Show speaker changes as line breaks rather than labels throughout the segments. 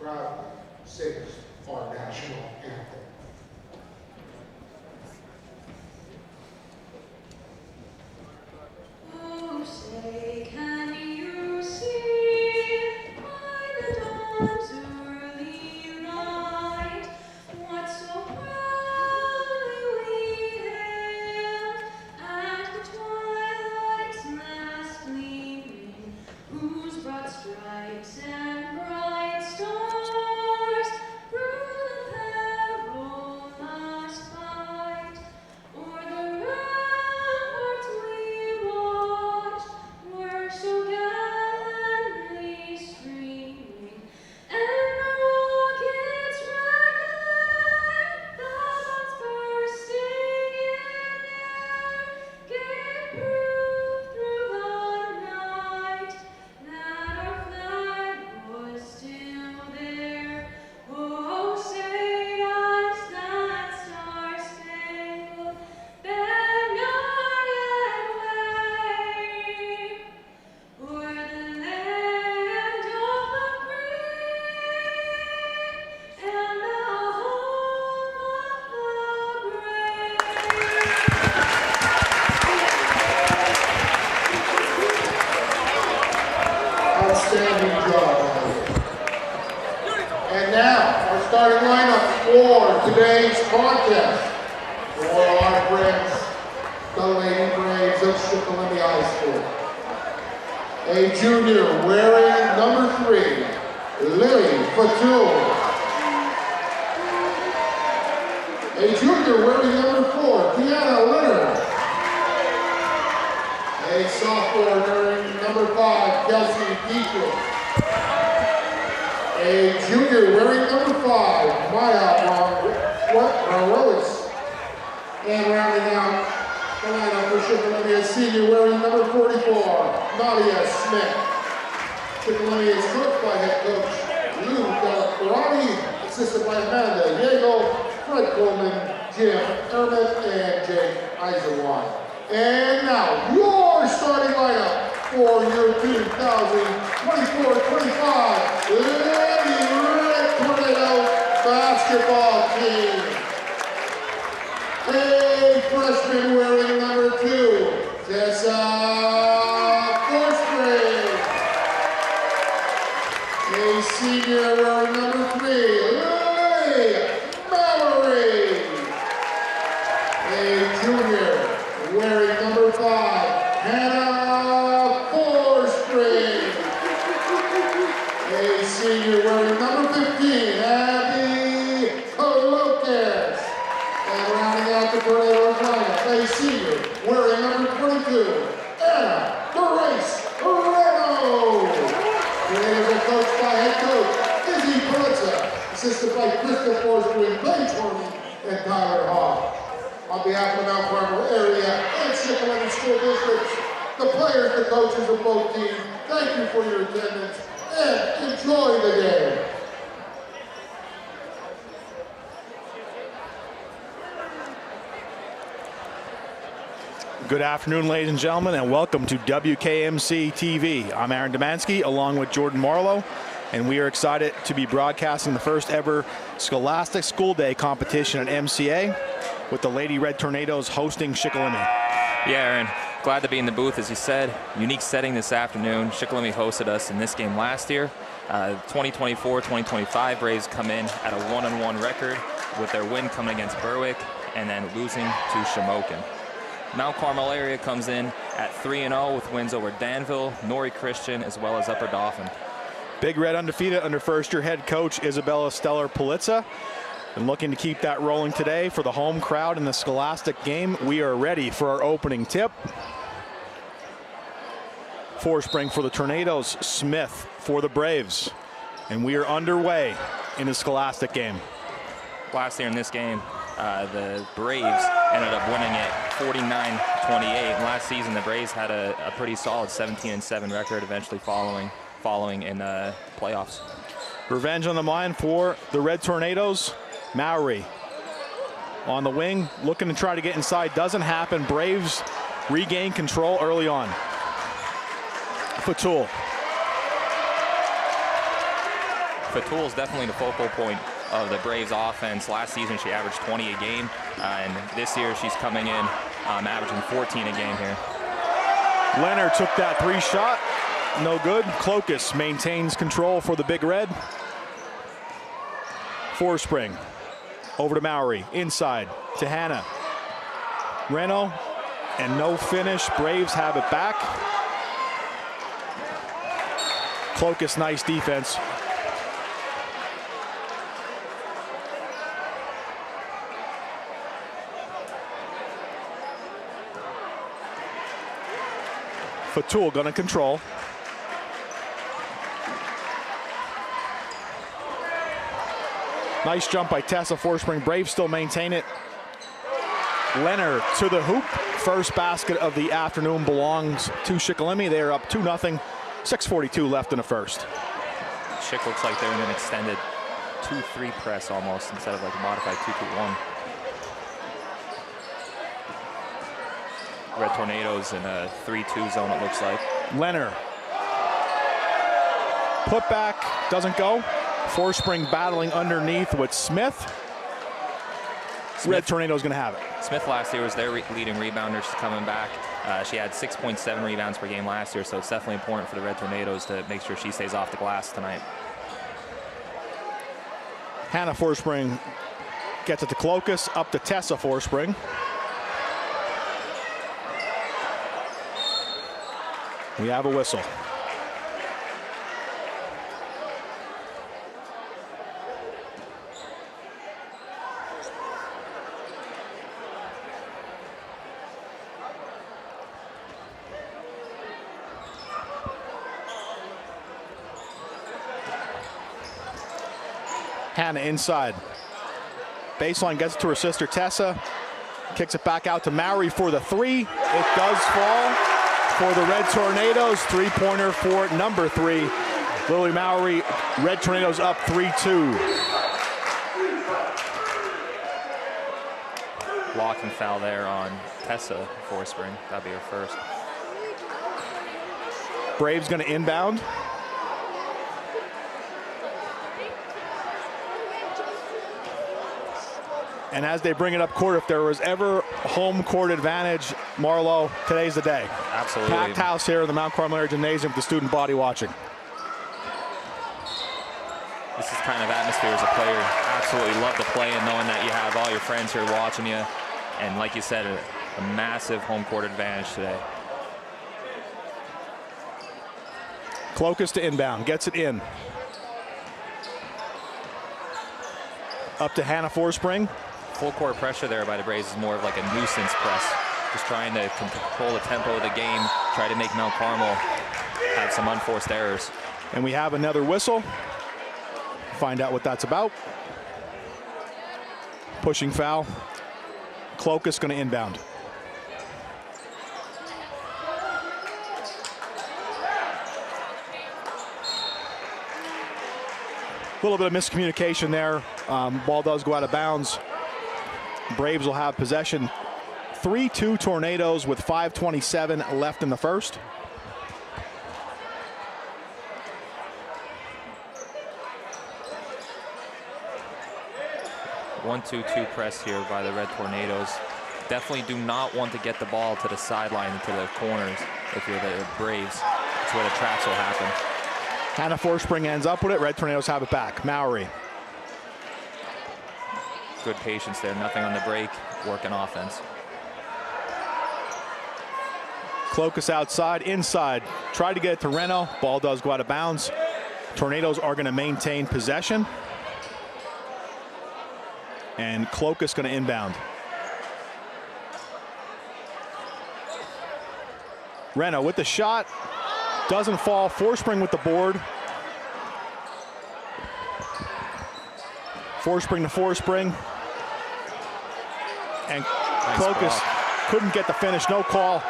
proudly sings our national anthem.
Oh, say, can you see by the dawn's early light what so proudly we hailed at the twilight's last gleaming, whose broad stripes and bright stars through the perilous fight o'er the ramparts we watched were so gallantly streaming, and the rockets' red thoughts bursting in air gave proof through the night that our flag was still there. Oh, say does that star-spangled banner yet wave o'er the land of the free and the home of the
Outstanding job. And now, our starting lineup for today's contest for our friends, the Lady Braves of Shikellamy High School. A junior wearing number 3, Lily Fatul. A junior wearing number 4, Deanna Leonard. A sophomore wearing number 5, Kelsey Dietrich. A junior wearing number 5, Maya Morales. And rounding out the lineup for Shikellamy, a senior wearing number 44, Nadia Smith. Shikellamy is coached by head coach Lou Delacorati, assisted by Amanda Diego, Fred Coleman, Jim Ermith, and Jake Eisenwine. And now, your starting lineup for your 2024-25 Lady Red Tornado basketball team. A freshman wearing number 2, Tessa Forstring. A senior wearing number 3, Lily Mallory. A junior wearing number 5, Hannah Forstring. A senior wearing number 15, Abby Colocas. And rounding out the Tornadoes lineup, a senior wearing number 22, Anna Grace Reno. Tornadoes are coached by head coach Izzy Pulitzer, assisted by Krista Forstring, Clay Torney, and Tyler Hall. On behalf of the Mount Carmel area and Shikellamy School Districts, the players, the coaches of both teams, thank you for your attendance and enjoy the game.
Good afternoon, ladies and gentlemen, and welcome to WKMC TV. I'm Aaron Demansky, along with Jordan Marlowe, and we are excited to be broadcasting the first ever Scholastic School Day competition at MCA, with the Lady Red Tornadoes hosting Shikellamy.
Yeah, Aaron, glad to be in the booth, as you said. Unique setting this afternoon. Shikellamy hosted us in this game last year. 2024-2025 Braves come in at a 1-1 record, with their win coming against Berwick and then losing to Shamokin. Mount Carmel area comes in at 3-0 with wins over Danville, Norrie Christian, as well as Upper Dauphin.
Big Red undefeated under first-year head coach Isabella Stellar-Politza. And looking to keep that rolling today for the home crowd in the Scholastic game. We are ready for our opening tip. Forspring for the Tornadoes, Smith for the Braves. And we are underway in the Scholastic game.
Last year in this game, the Braves ended up winning it 49-28. And last season, the Braves had a pretty solid 17-7 record, eventually following in playoffs.
Revenge on the mind for the Red Tornadoes. Mowry on the wing, looking to try to get inside. Doesn't happen. Braves regain control early on. Fatul.
Fatul's definitely the focal point of the Braves offense. Last season, she averaged 20 a game, and this year she's coming in averaging 14 a game here.
Leonard took that 3-shot. No good. Clokus maintains control for the Big Red. Forspring. Over to Mowry. Inside to Hannah. Reno. And no finish. Braves have it back. Clokus, nice defense. Fatul gonna control. Nice jump by Tessa Forspring. Braves still maintain it. Leonard to the hoop. First basket of the afternoon belongs to Shikellamy. They are up 2-0. 6:42 left in the first.
Schick looks like they're in an extended 2-3 press almost instead of like a modified 2-2-1. Red Tornadoes in a 3-2 zone, it looks like.
Leonard. Put back, doesn't go. Forspring battling underneath with Smith. Red Tornado's gonna have it.
Smith last year was their leading rebounder. She's coming back. She had 6.7 rebounds per game last year, so it's definitely important for the Red Tornadoes to make sure she stays off the glass tonight.
Hannah Forspring gets it to Clokus, up to Tessa Forspring. We have a whistle. Hannah inside. Baseline gets it to her sister Tessa. Kicks it back out to Mowry for the 3. It does fall for the Red Tornadoes. 3-pointer for number 3. Lily Mowry, Red Tornadoes up 3-2.
Blocking foul there on Tessa Forspring. That'd be her first.
Braves gonna inbound. And as they bring it up court, if there was ever home court advantage, Marlowe, today's the day.
Absolutely.
Packed house here in the Mount Carmel Area Gymnasium with the student body watching.
This is kind of atmosphere as a player. Absolutely love the play and knowing that you have all your friends here watching you. And like you said, a massive home court advantage today.
Clokus to inbound, gets it in. Up to Hannah Forspring.
Full court pressure there by the Braves is more of like a nuisance press. Just trying to control the tempo of the game, try to make Mount Carmel have some unforced errors.
And we have another whistle. Find out what that's about. Pushing foul. Clokus going to inbound. A little bit of miscommunication there. Ball does go out of bounds. Braves will have possession. 3-2 Tornadoes with 5:27 left in the first.
One-two-two press here by the Red Tornadoes. Definitely do not want to get the ball to the sideline and to the corners if you're the Braves. That's where the traps will happen.
Hannah Forspring ends up with it. Red Tornadoes have it back. Mowry.
Good patience there. Nothing on the break. Working offense.
Clokus outside, inside. Tried to get it to Reno. Ball does go out of bounds. Tornadoes are going to maintain possession. And Clokus going to inbound. Reno with the shot. Doesn't fall. Forspring with the board. Forspring to Forspring. And Clokus couldn't get the finish. No call.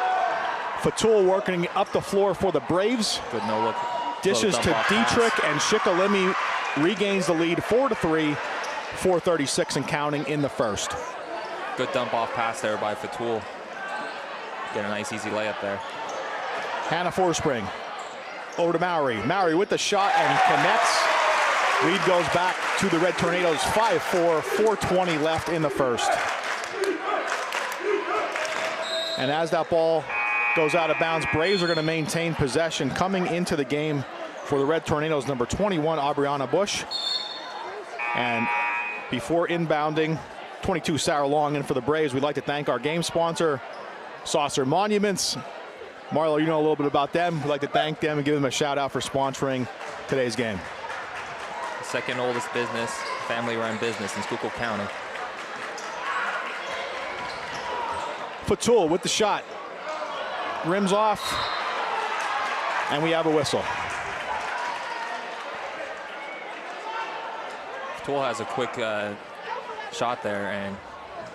Fatul working up the floor for the Braves.
Good no look.
Dishes to Dietrich, and Shikellamy regains the lead 4-3. 4:36 and counting in the first.
Good dump off pass there by Fatul. Get a nice easy layup there.
Hannah Forspring over to Mowry. Mowry with the shot and connects. Lead goes back to the Red Tornadoes, 5-4, 4:20 left in the first. And as that ball goes out of bounds, Braves are going to maintain possession. Coming into the game for the Red Tornadoes, number 21, Aubriana Bush. And before inbounding, 22, Sarah Long in for the Braves. We'd like to thank our game sponsor, Saucer Monuments. Marlo, you know a little bit about them. We'd like to thank them and give them a shout out for sponsoring today's game.
The second oldest business, family-run business in Schuylkill County.
Fatul with the shot. Rims off. And we have a whistle.
Fatul has a quick shot there and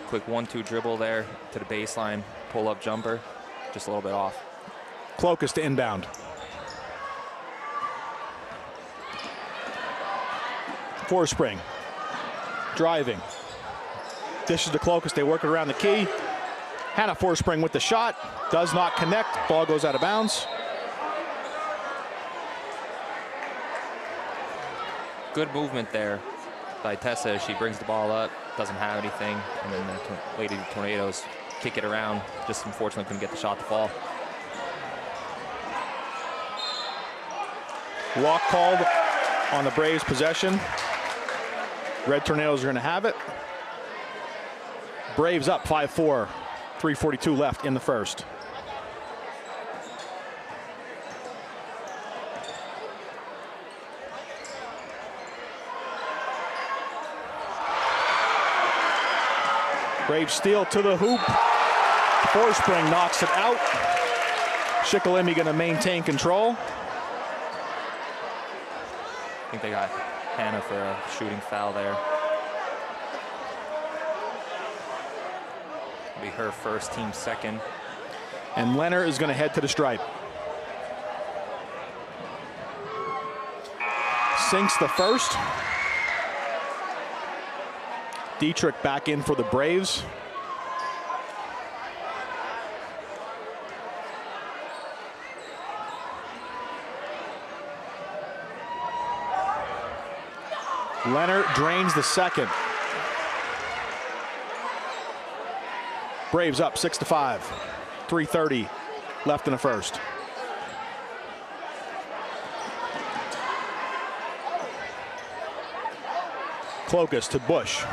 quick 1-2 dribble there to the baseline, pull-up jumper, just a little bit off.
Clokus to inbound. Forspring. Driving. Dishes to Clokus. They work it around the key. Hannah Forspring with the shot. Does not connect. Ball goes out of bounds.
Good movement there by Tessa. She brings the ball up, doesn't have anything, and then the Lady Tornadoes kick it around. Just unfortunately couldn't get the shot to fall.
Walk called on the Braves' possession. Red Tornadoes are going to have it. Braves up 5-4, 3:42 left in the first. Braves steal to the hoop. Forspring knocks it out. Shikellamy going to maintain control.
I think they got Hannah for a shooting foul there. It'll be her first, team second.
And Leonard is going to head to the stripe. Sinks the first. Dietrich back in for the Braves. Leonard drains the second. Braves up 6-5. 3:30 left in the first. Clokus to Bush.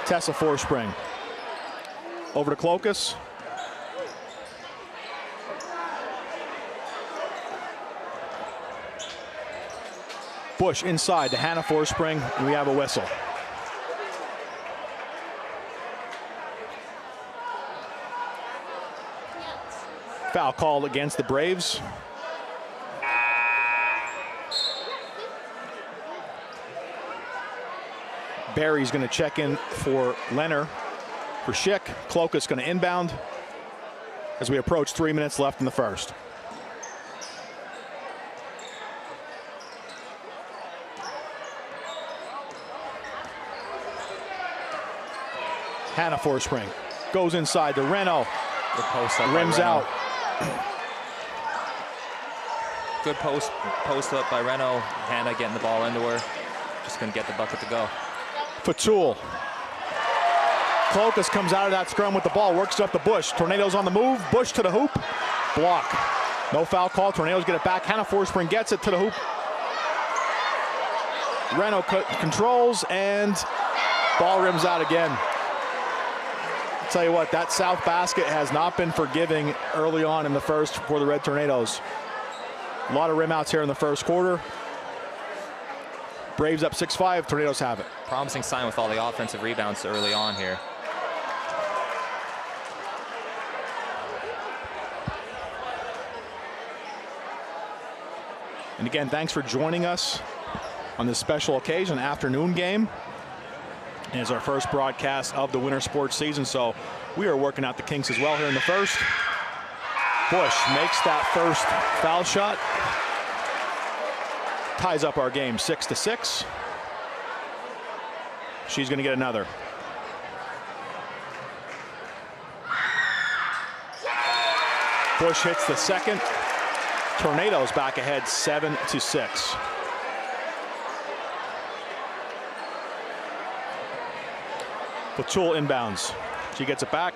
Tessa Forspring. Over to Clokus. Bush inside to Hannah Forspring, and we have a whistle. Foul called against the Braves. Barry's going to check in for Leonard. For Schick, Clokus going to inbound as we approach 3 minutes left in the first. Hannah Forspring goes inside to Reno.
Good post up.
Rims out.
Good post up by Reno. Hannah getting the ball into her. Just couldn't get the bucket to go.
Fatul. Clokus comes out of that scrum with the ball, works it up the Bush. Tornadoes on the move. Bush to the hoop. Block. No foul call. Tornadoes get it back. Hannah Forspring gets it to the hoop. Reno controls and ball rims out again. Tell you what, that south basket has not been forgiving early on in the first for the Red Tornadoes. A lot of rim outs here in the first quarter. Braves up 6-5, Tornadoes have it.
Promising sign with all the offensive rebounds early on here.
And again, thanks for joining us on this special occasion, afternoon game. It is our first broadcast of the winter sports season, so we are working out the kinks as well here in the first. Bush makes that first foul shot. Ties up our game 6-6. She's going to get another. Bush hits the second. Tornadoes back ahead 7-6. Patul inbounds. She gets it back.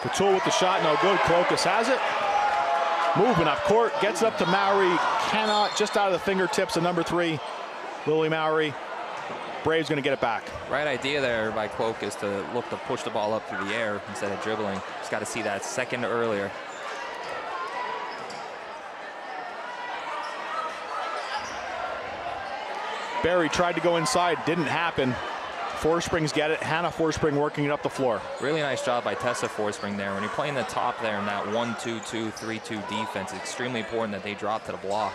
Patul with the shot, no good. Clokas has it. Moving up court, gets it up to Mowry. Cannot, just out of the fingertips of number 3, Lily Mowry. Braves going to get it back.
Right idea there by Clokas to look to push the ball up through the air instead of dribbling. Just got to see that second earlier.
Barry tried to go inside, didn't happen. Forsprings get it. Hannah Forspring working it up the floor.
Really nice job by Tessa Forspring there. When you're playing the top there in that 1-2-2, 3-2 defense, it's extremely important that they drop to the block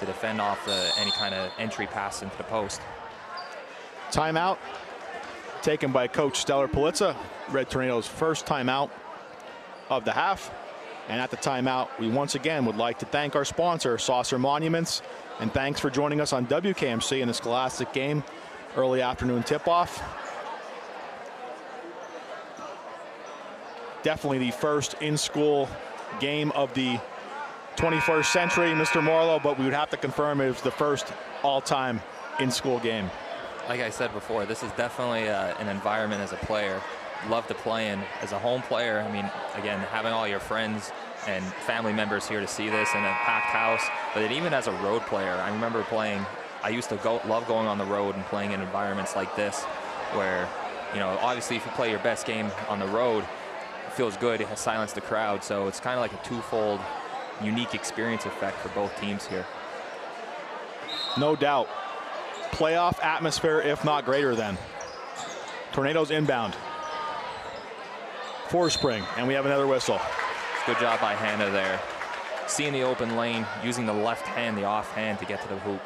to defend off any kind of entry pass into the post.
Timeout taken by Coach Stellar Politza. Red Tornadoes' first timeout of the half. And at the timeout, we once again would like to thank our sponsor, Saucer Monuments. And thanks for joining us on WKMC in the Scholastic game. Early afternoon tip-off. Definitely the first in-school game of the 21st century, Mr. Marlowe, but we would have to confirm it was the first all-time in-school game.
Like I said before, this is definitely an environment as a player. Love to play in. As a home player, I mean, again, having all your friends and family members here to see this in a packed house, but even as a road player, I remember playing. I used to love going on the road and playing in environments like this, where, you know, obviously if you play your best game on the road, it feels good. It has silenced the crowd, so it's kind of like a twofold, unique experience effect for both teams here.
No doubt. Playoff atmosphere, if not greater than. Tornadoes inbound. Forspring, and we have another whistle.
Good job by Hannah there. Seeing the open lane, using the left hand, the off hand to get to the hoop.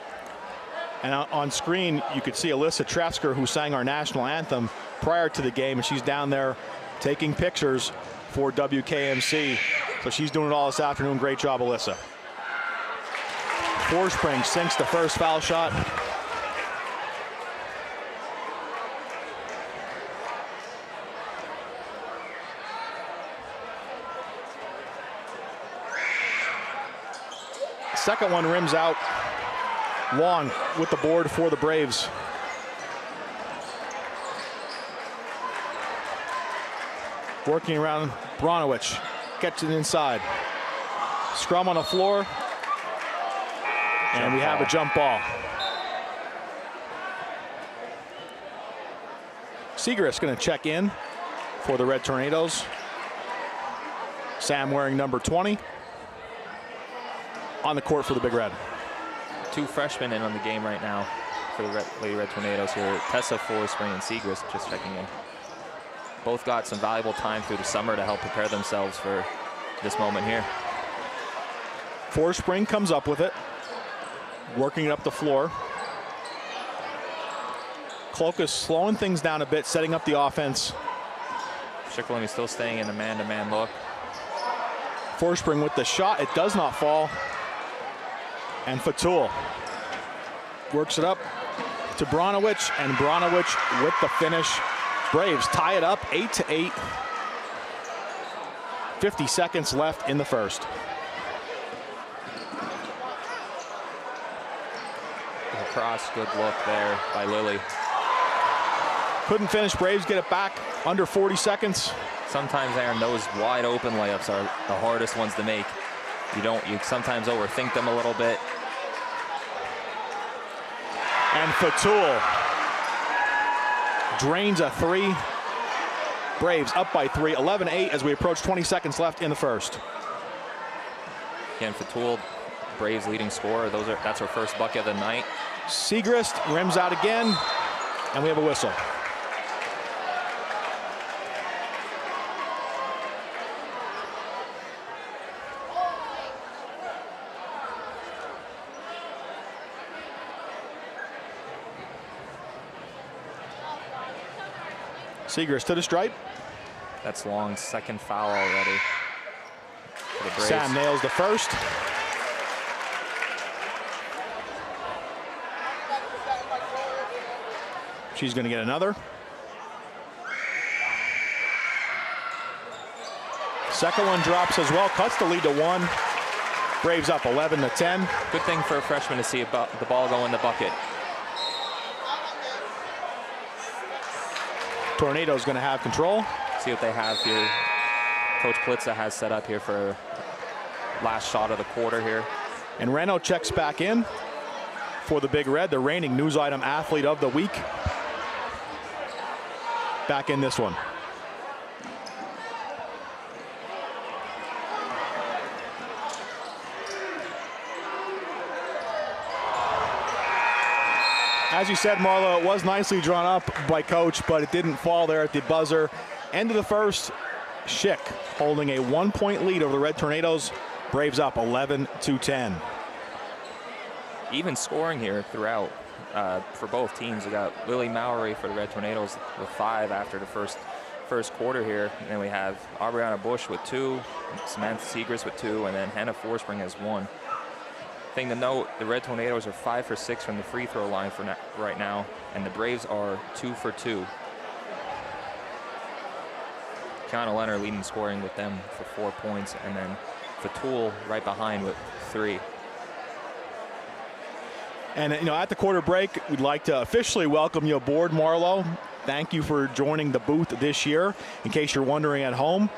And on screen, you could see Alyssa Trefsker, who sang our national anthem prior to the game, and she's down there taking pictures for WKMC. So she's doing it all this afternoon. Great job, Alyssa. Forspring sinks the first foul shot. Second one rims out. Long with the board for the Braves. Working around Bronowicz. Gets it inside. Scrum on the floor. And we have a jump ball. Segrist going to check in for the Red Tornadoes. Sam wearing number 20. On the court for the Big Red.
2 freshmen in on the game right now for the Lady Red Tornadoes here. Tessa Forspring and Segrist just checking in. Both got some valuable time through the summer to help prepare themselves for this moment here.
Forspring comes up with it. Working it up the floor. Clokas slowing things down a bit, setting up the offense.
Shikellamy still staying in the man-to-man look.
Forspring with the shot. It does not fall. And Fatul works it up to Bronowicz, and Bronowicz with the finish. Braves tie it up 8-8. 50 seconds left in the first.
Cross, good look there by Lily.
Couldn't finish. Braves get it back under 40 seconds.
Sometimes, Aaron, those wide open layups are the hardest ones to make. You sometimes overthink them a little bit.
And Fatul drains a 3. Braves up by 3, 11-8 as we approach 20 seconds left in the first.
Again, Fatul, Braves leading scorer. That's her first bucket of the night.
Segrist rims out again, and we have a whistle. Segrist to the stripe.
That's Long's second foul already for the Braves.
Sam nails the first. She's going to get another. Second one drops as well, cuts the lead to 1. Braves up 11-10.
Good thing for a freshman to see the ball go in the bucket.
Tornado's going to have control.
See what they have here. Coach Plitza has set up here for last shot of the quarter here.
And Reno checks back in for the Big Red, the reigning news item athlete of the week. Back in this one. As you said, Marlo, it was nicely drawn up by Coach, but it didn't fall there at the buzzer. End of the first, Schick holding a 1-point lead over the Red Tornadoes. Braves up 11-10.
Even scoring here throughout for both teams. We got Lily Mowry for the Red Tornadoes with 5 after the first quarter here. And then we have Aubriana Bush with 2, Samantha Segrist with 2, and then Hannah Forspring has 1. Thing to note, the Red Tornadoes are 5 for 6 from the free throw line for right now, and the Braves are 2 for 2. Kiana Leonard leading scoring with them for 4 points, and then Fatul right behind with 3.
And at the quarter break, we'd like to officially welcome you aboard, Marlo. Thank you for joining the booth this year. In case you're wondering at home,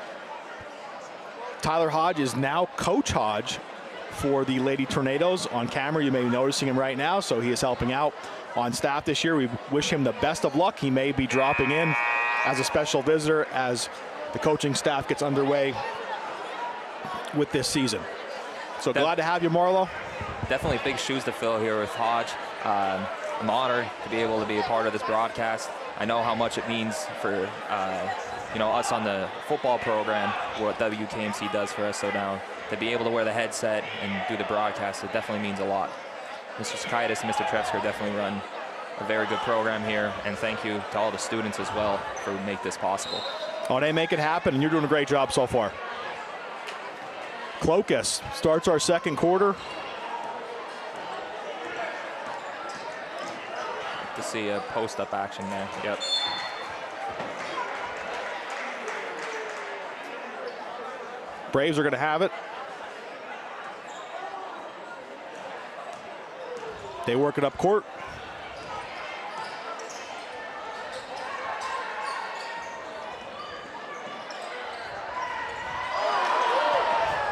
Tyler Hodge is now Coach Hodge for the Lady Tornadoes. On camera, you may be noticing him right now, so he is helping out on staff this year. We wish him the best of luck. He may be dropping in as a special visitor as the coaching staff gets underway with this season. So glad to have you, Marlo.
Definitely big shoes to fill here with Hodge. I'm honored to be able to be a part of this broadcast. I know how much it means for us on the football program, what WKMC does for us. So now to be able to wear the headset and do the broadcast, it definitely means a lot. Mr. Skaitis and Mr. Trefsker definitely run a very good program here, and thank you to all the students as well for make this possible.
Oh, they make it happen, and you're doing a great job so far. Clokus starts our second quarter.
To see a post-up action there. Yep.
Braves are going to have it. They work it up court.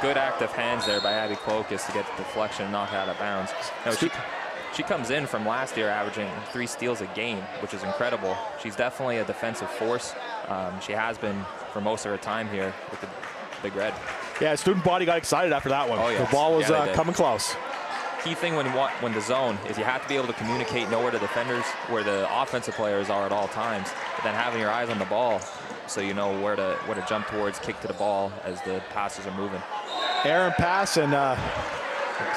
Good active hands there by Abby Clokus to get the deflection and knock it out of bounds. No, she comes in from last year averaging 3 steals a game, which is incredible. She's definitely a defensive force. She has been for most of her time here with the Big Red.
Yeah, student body got excited after that one.
Oh, yes.
The ball was coming close.
Key thing when the zone is you have to be able to communicate, know where the defenders, where the offensive players are at all times, but then having your eyes on the ball so you know where to jump towards, kick to the ball as the passes are moving.
Aaron pass, and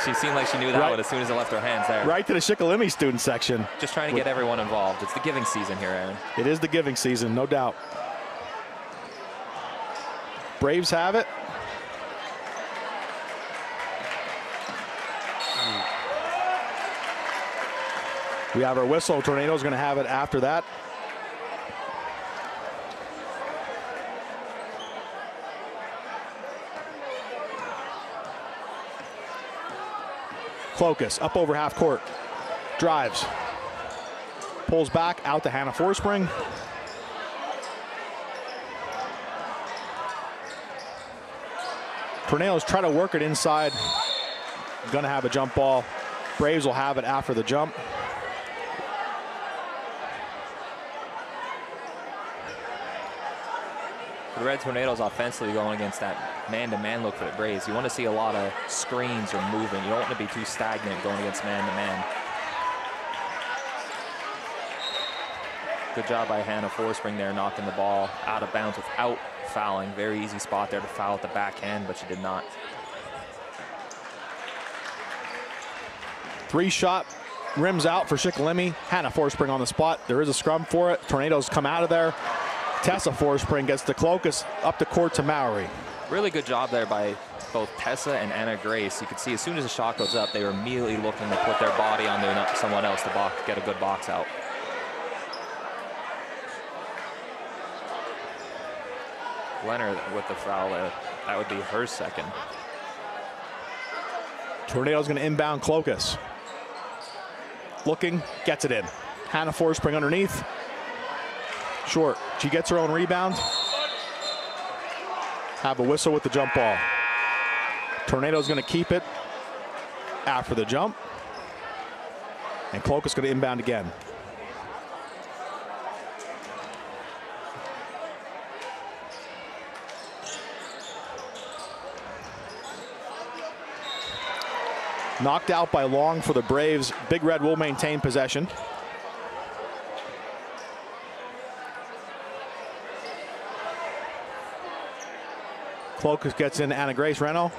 she seemed like she knew that one as soon as it left her hands there.
Right to the Shikellamy student section.
Just trying to get everyone involved. It's the giving season here, Aaron.
It is the giving season, no doubt. Braves have it. We have our whistle. Tornado's going to have it after that. Clokus up over half court. Drives. Pulls back out to Hannah Forspring. Tornadoes try to work it inside. Going to have a jump ball. Braves will have it after the jump.
The Red Tornadoes offensively going against that man-to-man look for the Braves. You want to see a lot of screens or movement. You don't want to be too stagnant going against man-to-man. Good job by Hannah Forspring there, knocking the ball out of bounds without fouling. Very easy spot there to foul at the backhand, but she did not.
3-shot rims out for Shikellamy. Hannah Forspring on the spot. There is a scrum for it. Tornadoes come out of there. Tessa Forspring gets the Clokus up the court to Mowry.
Really good job there by both Tessa and Anna Grace. You could see as soon as the shot goes up, they were immediately looking to put their body onto someone else to get a good box out. Leonard with the foul. That would be her second.
Tornado's going to inbound Clokas. Looking, gets it in. Hannah Forspring underneath. Short. She gets her own rebound. Have a whistle with the jump ball. Tornado's going to keep it after the jump. And Clokas going to inbound again. Knocked out by Long for the Braves. Big Red will maintain possession. Clokas gets in Anna Grace Reno.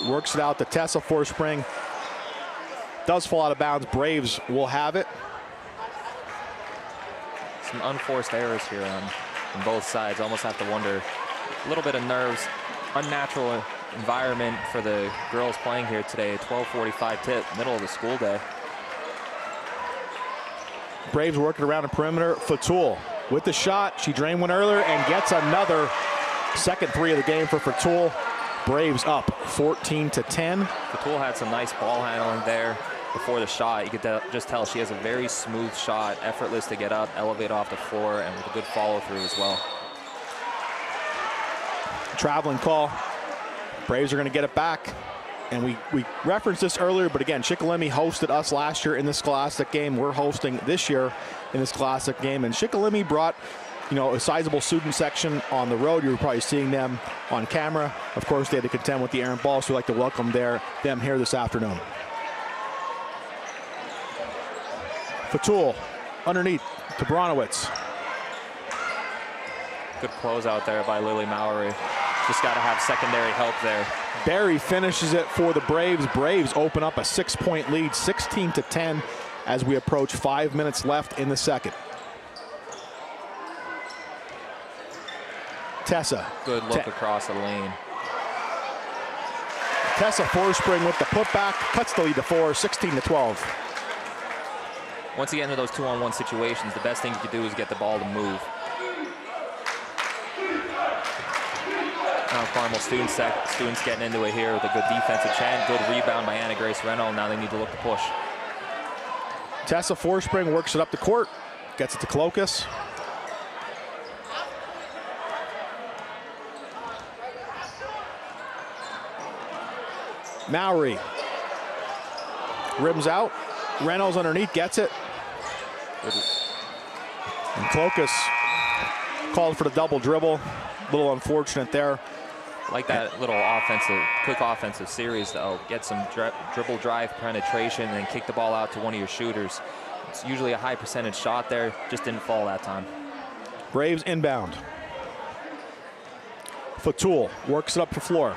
Works it out to Tessa Forspring. Does fall out of bounds. Braves will have it.
Some unforced errors here on both sides. Almost have to wonder. A little bit of nerves. Unnatural environment for the girls playing here today. 12:45 tip, middle of the school day.
Braves working around the perimeter. Fatul with the shot. She drained one earlier and gets another. Second three of the game for Fatul. Braves up 14-10.
Fatul had some nice ball handling there before the shot. You could just tell she has a very smooth shot, effortless to get up, elevate off the floor, and with a good follow through as well.
Traveling call. Braves are going to get it back. And we referenced this earlier, but again, Shikellamy hosted us last year in the Scholastic game. We're hosting this year in the Scholastic game. And Shikellamy brought, you know, a sizable student section on the road. You were probably seeing them on camera. Of course, they had to contend with the errant ball, so we'd like to welcome them here this afternoon. Fatul underneath to Bronowitz.
Good close out there by Lily Mowry. Just got to have secondary help there.
Barry finishes it for the Braves. Braves open up a 6-point lead, 16-10, as we approach 5 minutes left in the second. Tessa.
Good look across the lane.
Tessa Forspring with the putback, cuts the lead to 4, 16-12.
Once you get into those 2-on-1 situations, the best thing you can do is get the ball to move. Now Carmel students getting into it here with a good defensive chant. Good rebound by Anna Grace Reno. Now they need to look to push.
Tessa Forspring works it up the court, gets it to Clokas. Mowry rims out. Reynolds underneath gets it. And Clokas called for the double dribble. A little unfortunate there.
Like that little quick offensive series though. Get some dribble drive penetration and then kick the ball out to one of your shooters. It's usually a high percentage shot there. Just didn't fall that time.
Braves inbound. Fatul works it up the floor.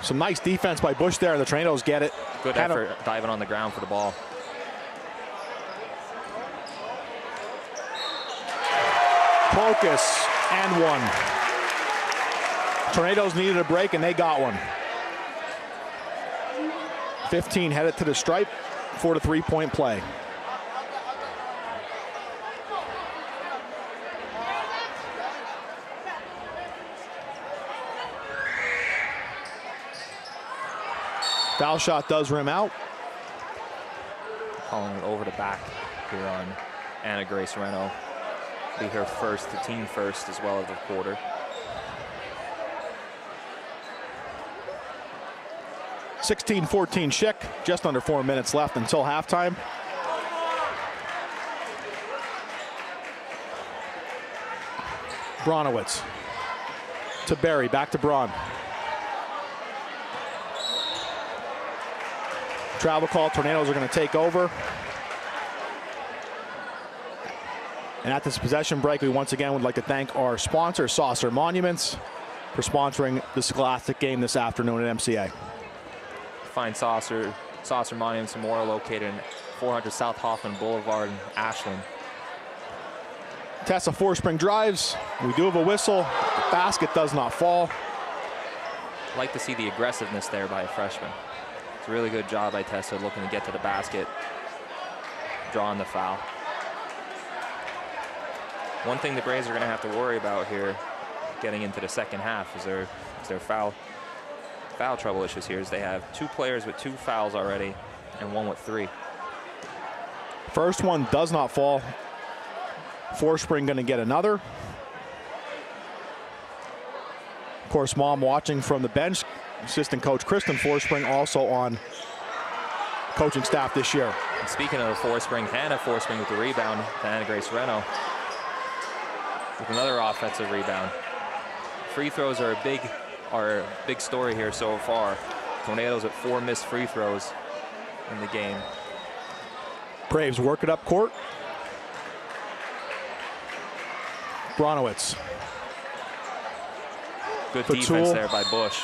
Some nice defense by Bush there, and the Tornadoes get it.
Good effort diving on the ground for the ball.
Clokas and one. Tornadoes needed a break, and they got one. 15 headed to the stripe for the three-point play. Foul shot does rim out.
Calling it over the back here on Anna Grace Reno. Be her first, the team first as well as the quarter.
(16-14) Schick, just under 4 minutes left until halftime. Bronowitz to Barry, back to Braun. Travel call, Tornadoes are going to take over. And at this possession break, we once again would like to thank our sponsor, Saucer Monuments, for sponsoring the Scholastic game this afternoon at MCA.
Find Saucer Monuments Memorial located in 400 South Hoffman Boulevard in Ashland.
Tessa Forspring drives. We do have a whistle. The basket does not fall.
I'd like to see the aggressiveness there by a freshman. It's a really good job by Tessa looking to get to the basket, drawing the foul. One thing the Braves are going to have to worry about here getting into the second half is their foul trouble issues here. Is they have 2 players with 2 fouls already and 1 with 3.
First one does not fall. Forspring going to get another. Of course, Mom watching from the bench. Assistant coach Kristen Forspring also on coaching staff this year.
And speaking of Forspring, Hannah Forspring with the rebound to Anna Grace Reno with another offensive rebound. Free throws are a big story here so far. Tornadoes with 4 missed free throws in the game.
Braves work it up court. Bronowitz.
Good
Fatul.
defense there by Bush.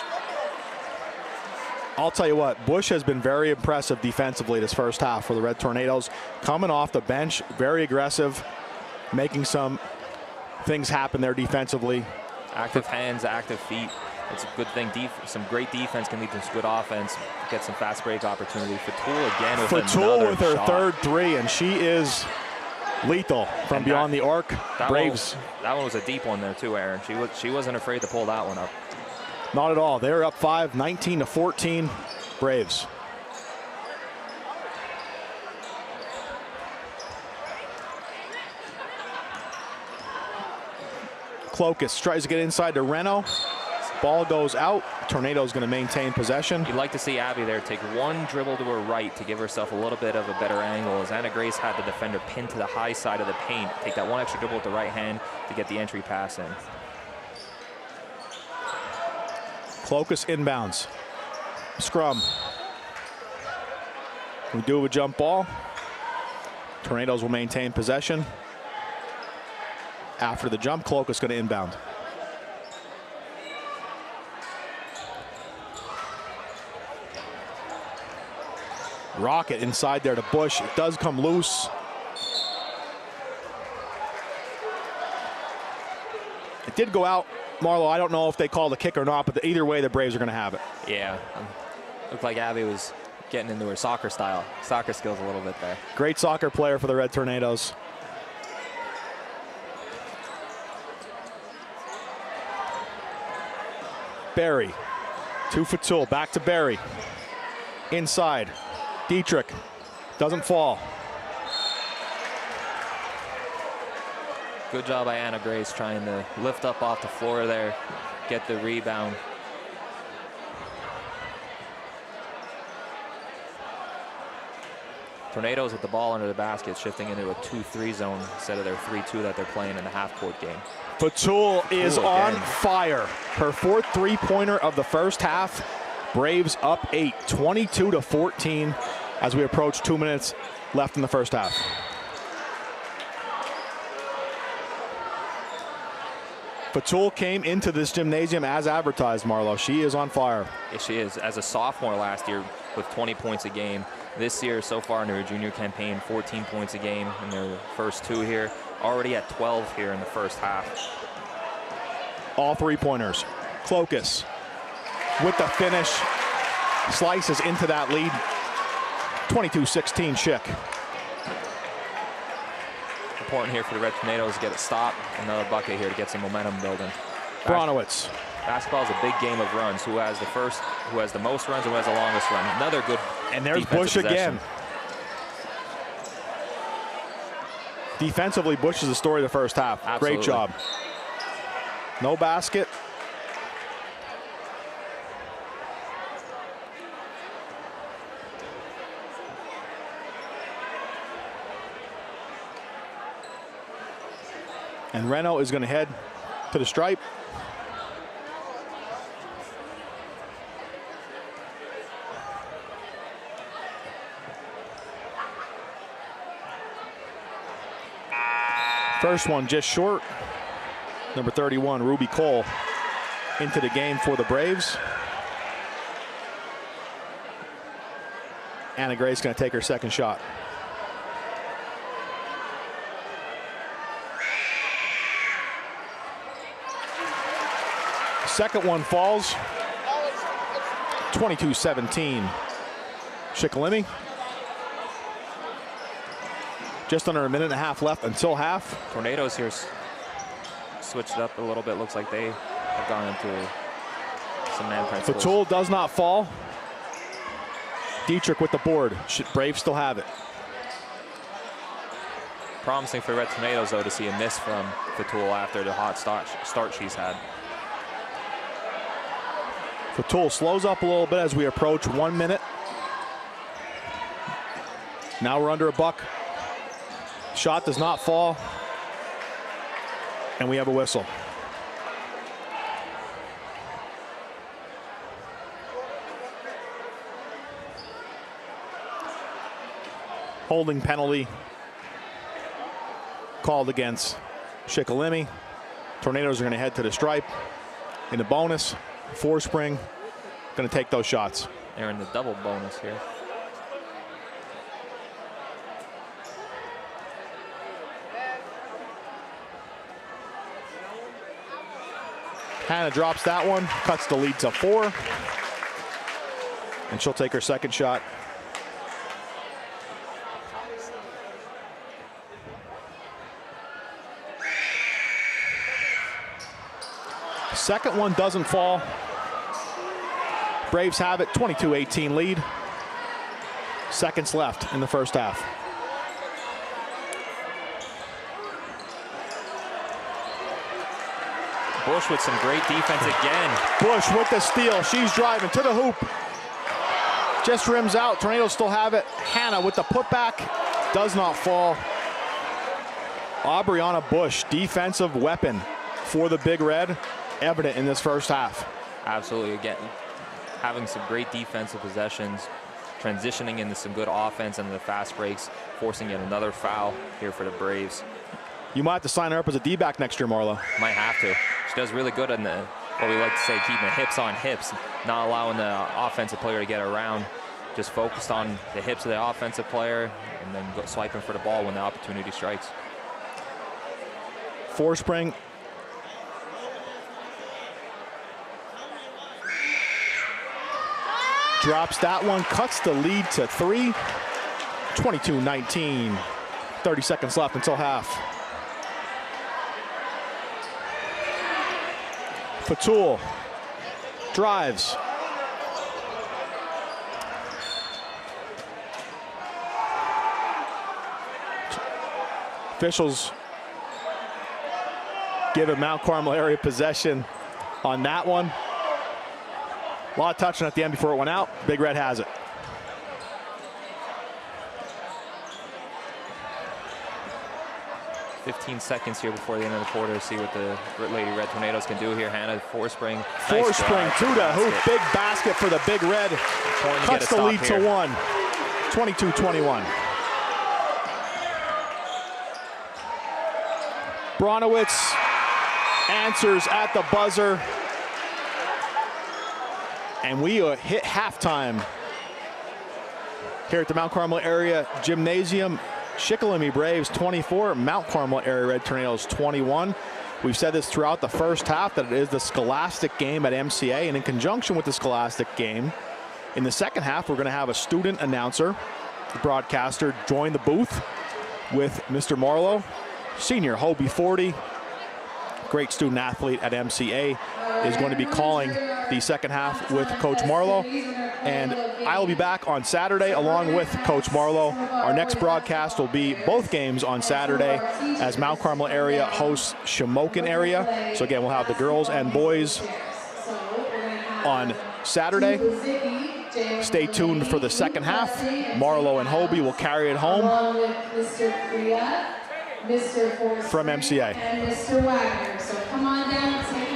I'll tell you what, Bush has been very impressive defensively this first half for the Red Tornadoes. Coming off the bench, very aggressive, making some things happen there defensively.
Active hands, active feet. It's a good thing. Some great defense can lead to some good offense. Get some fast break opportunity. Fatul again with
Fatul with her
shot.
third 3, and she is lethal from beyond the arc. Braves.
That one was a deep one there too, Aaron. She wasn't afraid to pull that one up.
Not at all. They're up 5, 19-14, Braves. Clokus tries to get inside to Reno. Ball goes out. Tornado's going to maintain possession.
You'd like to see Abby there take one dribble to her right to give herself a little bit of a better angle, as Anna Grace had the defender pinned to the high side of the paint. Take that one extra dribble with the right hand to get the entry pass in.
Clokus inbounds. Scrum. We do a jump ball. Tornadoes will maintain possession. After the jump, Clokus going to inbound. Rocket inside there to Bush. It does come loose. It did go out. Marlo, I don't know if they called a kick or not, but either way, the Braves are going to have it.
Yeah. Looked like Abby was getting into her soccer skills a little bit there.
Great soccer player for the Red Tornadoes. Barry to Fatul, back to Barry. Inside, Dietrich, doesn't fall.
Good job by Anna Grace trying to lift up off the floor there, get the rebound. Tornadoes with the ball under the basket, shifting into a 2-3 zone instead of their 3-2 that they're playing in the half-court game.
Fatul is on fire. Her 4th three-pointer of the first half. Braves up 8, 22-14 as we approach 2 minutes left in the first half. Fatul came into this gymnasium as advertised, Marlo. She is on fire.
Yeah, she is. As a sophomore last year with 20 points a game. This year, so far in her junior campaign, 14 points a game in their first 2 here. Already at 12 here in the first half.
All three-pointers. Clokus with the finish. Slices into that lead. 22-16 Schick.
Important here for the Red Tornadoes to get a stop. Another bucket here to get some momentum building.
Bronowitz.
Basketball is a big game of runs. Who has the most runs, and who has the longest run. Another good.
And there's Bush again. Defensively, Bush is the story of the first half.
Absolutely.
Great job. No basket. And Reno is going to head to the stripe. First one just short. Number 31, Ruby Cole, into the game for the Braves. Anna Grace going to take her second shot. Second one falls. 22-17. Shikellamy. Just under a minute and a half left until half.
Tornadoes here switched it up a little bit. Looks like they have gone into some man principles.
Fatul does not fall. Dietrich with the board. Braves still have it.
Promising for Red Tornadoes, though, to see a miss from Fatul after the hot start she's had.
Fatul slows up a little bit as we approach 1 minute. Now we're under a buck. Shot does not fall. And we have a whistle. Holding penalty called against Shikellamy. Tornadoes are going to head to the stripe. In the bonus, Forspring going to take those shots.
They're in the double bonus here.
Hannah drops that one, cuts the lead to 4. And she'll take her second shot. Second one doesn't fall. Braves have it, 22-18 lead. Seconds left in the first half.
Bush with some great defense again.
Bush with the steal. She's driving to the hoop. Just rims out. Tornadoes still have it. Hannah with the putback. Does not fall. Aubriana Bush, defensive weapon for the Big Red, evident in this first half.
Absolutely, again, having some great defensive possessions, transitioning into some good offense and the fast breaks, forcing yet another foul here for the Braves.
You might have to sign her up as a D-back next year, Marlo.
Might have to. She does really good in the, what we like to say, keeping hips on hips, not allowing the offensive player to get around. Just focused on the hips of the offensive player and then swiping for the ball when the opportunity strikes.
Forspring. Drops that one, cuts the lead to 3. 22-19. 30 seconds left until half. Fatul drives. Officials give a Mount Carmel area possession on that one. A lot of touching at the end before it went out. Big Red has it.
"15 seconds here before the end of the quarter to see what the Lady Red Tornadoes can do here. Hannah Forspring.
Forspring to the hoop. Big basket for the Big Red. Cuts the lead to 1. 22-21. Bronowitz answers at the buzzer. And we hit halftime here at the Mount Carmel Area Gymnasium. Shikellamy Braves 24, Mount Carmel Area Red Tornadoes 21. We've said this throughout the first half that it is the Scholastic game at MCA, and in conjunction with the Scholastic game, in the second half, we're going to have a student announcer, the broadcaster, join the booth with Mr. Marlowe, senior Hobie 40, great student athlete at MCA, is going to be calling the second half with Coach Marlowe. And I will be back on Saturday along with Coach Marlowe. Our next broadcast will be both games on Saturday as Mount Carmel area hosts Shamokin area. So again, we'll have the girls and boys on Saturday. Stay tuned for the second half. Marlowe and Hobie will carry it home from MCA.
And Mr. Wagner. So come on down and take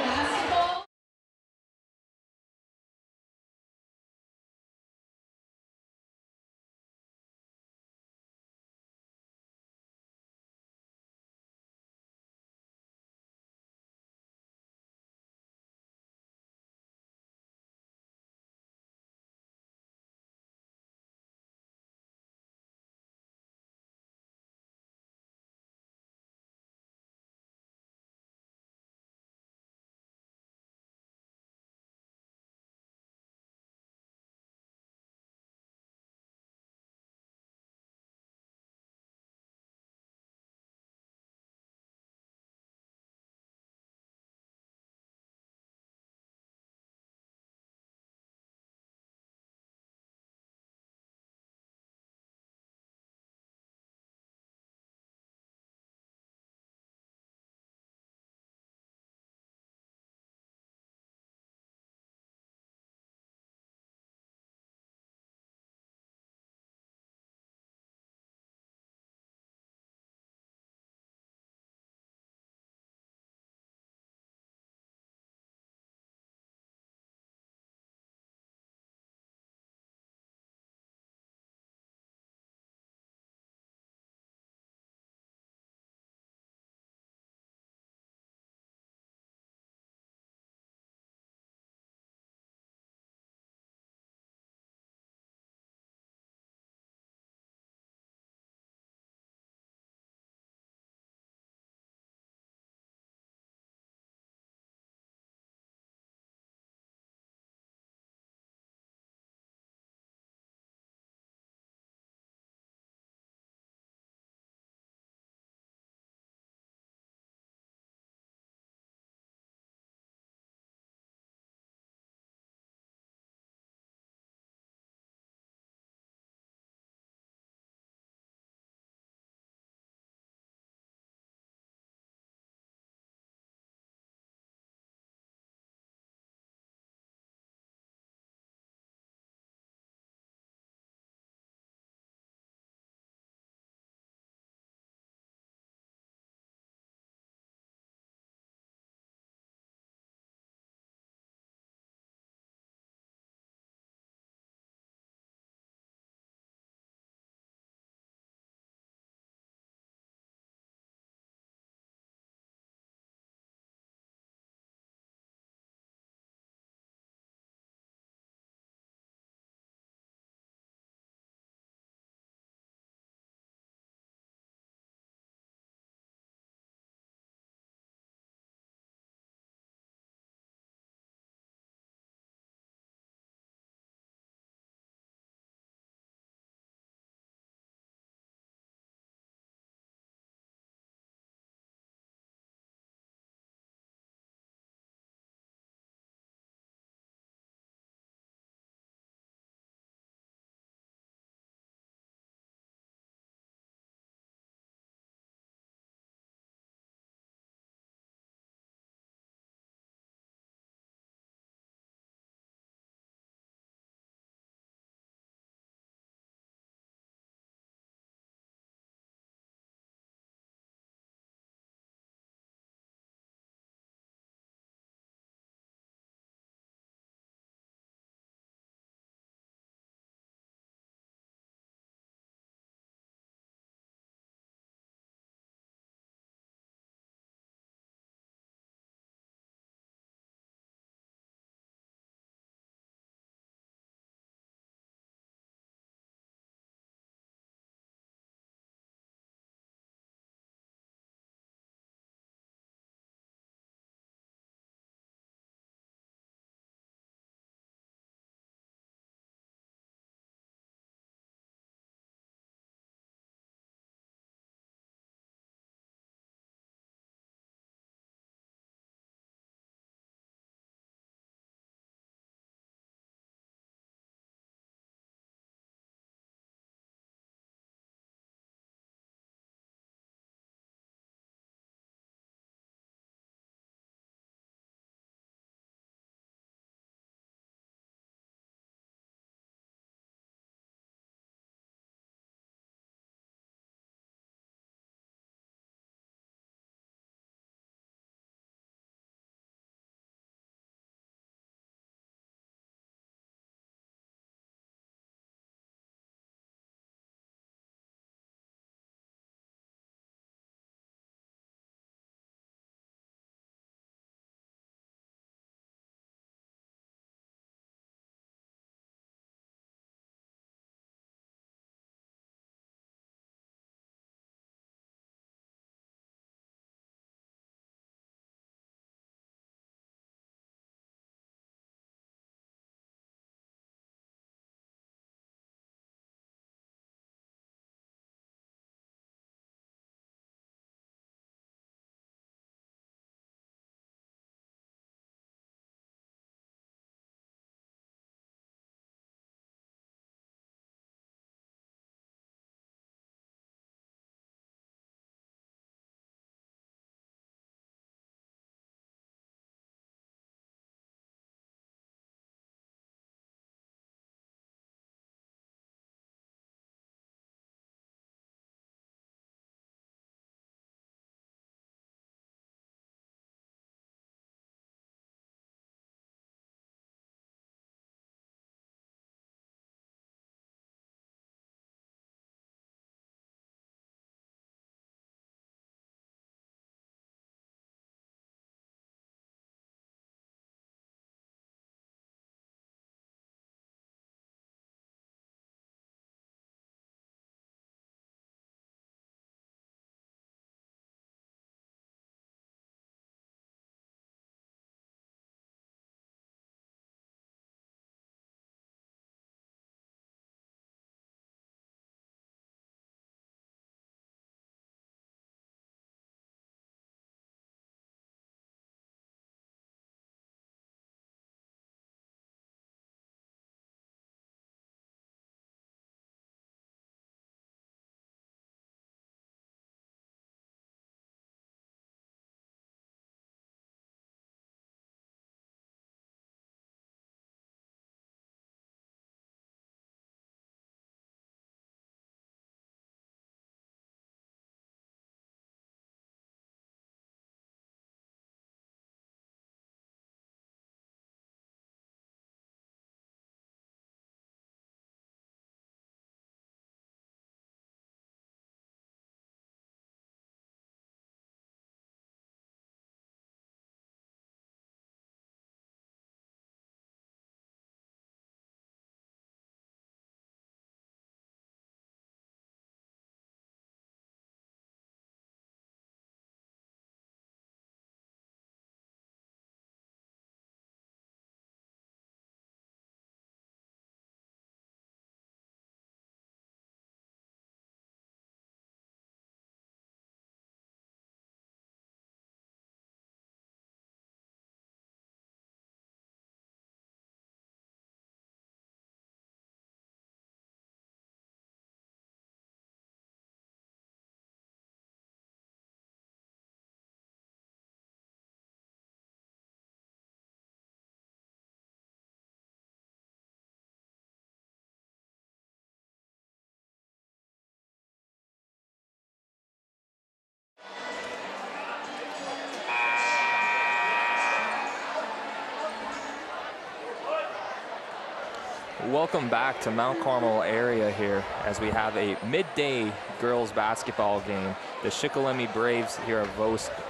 Welcome back to Mount Carmel area here as we have a midday girls basketball game. The Shikellamy Braves here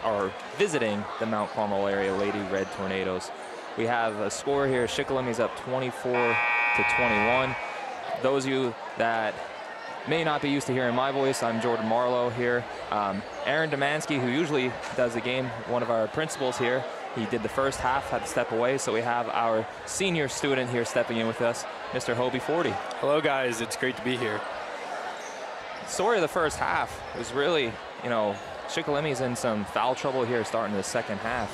are visiting the Mount Carmel area Lady Red Tornadoes. We have a score here. Shikellamy's up 24-21. Those of you that may not be used to hearing my voice, I'm Jordan Marlowe here. Aaron Demansky, who usually does the game, one of our principals here, he did the first half, had to step away, so we have our senior student here stepping in with us, Mr. Hobie 40.
Hello guys, it's great to be here.
Story of the first half was really, Shikellamy's in some foul trouble here starting the second half,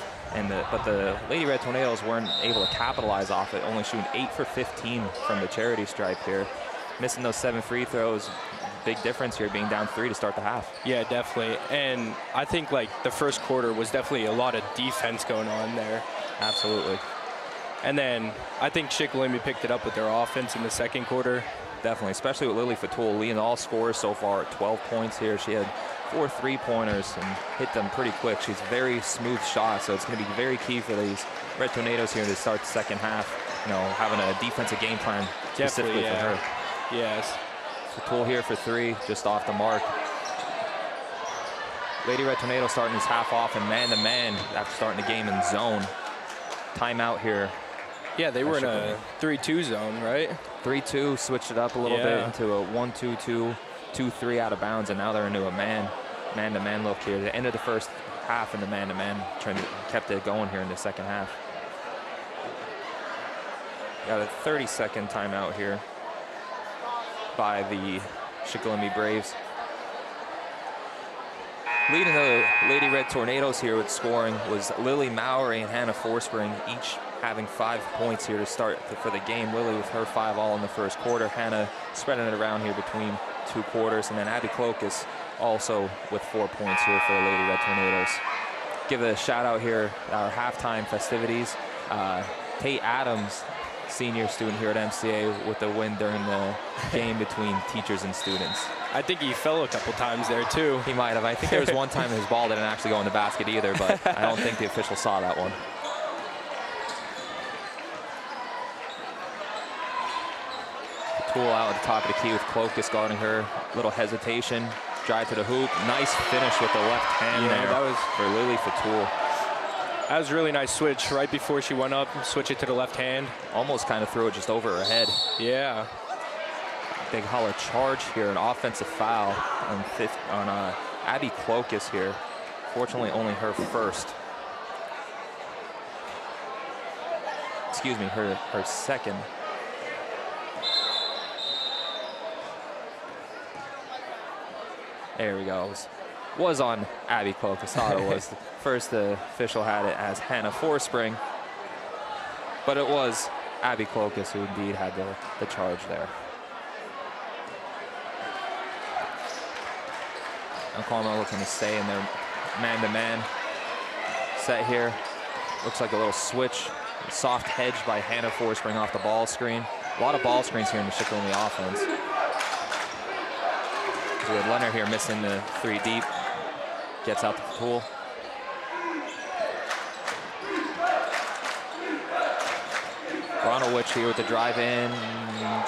but the Lady Red Tornadoes weren't able to capitalize off it, only shooting 8 for 15 from the charity stripe here. Missing those 7 free throws, big difference here, being down 3 to start the half.
Yeah, definitely. And I think like the first quarter was definitely a lot of defense going on there.
Absolutely.
And then I think Shikellamy picked it up with their offense in the second quarter.
Definitely, especially with Lily Fatul leading all scorers so far at 12 points here. She had 4 3-pointers and hit them pretty quick. She's very smooth shot, so it's going to be very key for these Red Tornadoes here to start the second half. Having a defensive game plan specifically for her.
Yes.
Fatul here for 3, just off the mark. Lady Red Tornado starting this half off and man-to-man after starting the game in zone. Timeout here.
Yeah, they were in a 3-2 zone, right?
3-2, switched it up a little bit into a 1-2-2, 2-3 out of bounds, and now they're into a man-to-man look here. The end of the first half in the man-to-man, kept it going here in the second half. Got a 30-second timeout here by the Shikellamy Braves. Leading the Lady Red Tornadoes here with scoring was Lily Mowry and Hannah Forspring, each having 5 points here to start for the game. Lily with her 5 all in the first quarter. Hannah spreading it around here between 2 quarters. And then Abby Clokus also with 4 points here for the Lady Red Tornadoes. Give a shout out here, our halftime festivities. Tate Adams, senior student here at MCA, with the win during the game between teachers and students.
I think he fell a couple times there too.
He might have. I think there was one time his ball didn't actually go in the basket either, but I don't think the official saw that one. Tool out at the top of the key with Clokus guarding her. Little hesitation. Drive to the hoop. Nice finish with the left hand there
that was
for Lily Fatul.
That was a really nice switch right before she went up, switch it to the left hand.
Almost kind of threw it just over her head.
Yeah.
Big holler charge here, an offensive foul on Abby Clokus here. Fortunately, only her first. Excuse me, her second. There we go. Was on Abby Clokus. Thought it was. First, the official had it as Hannah Forspring, but it was Abby Clokus who indeed had the charge there. And Carmel looking to stay in their man-to-man set here. Looks like a little switch. Soft hedge by Hannah Forspring off the ball screen. A lot of ball screens here in the Shikellamy offense. We had Leonard here missing the 3 deep. Gets out the pool. Bronowicz here with the drive in.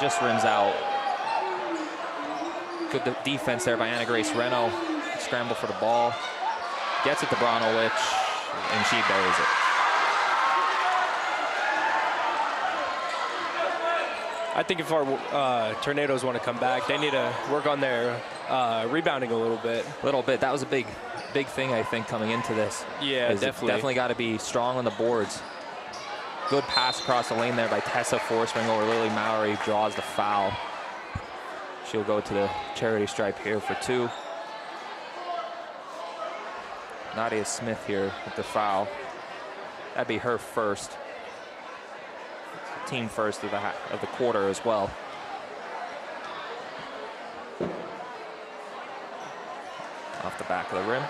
Just rims out. Good defense there by Anna Grace Reno. Scramble for the ball. Gets it to Bronowicz, and she buries it.
I think if our Tornadoes want to come back, they need to work on their rebounding a little bit.
That was a big thing, I think, coming into this.
Yeah, definitely.
Definitely got to be strong on the boards. Good pass across the lane there by Tessa Forspring over Lily Mowry. Draws the foul. She'll go to the charity stripe here for 2. Nadia Smith here with the foul. That'd be her first. Team first of the quarter as well. Off the back of the rim.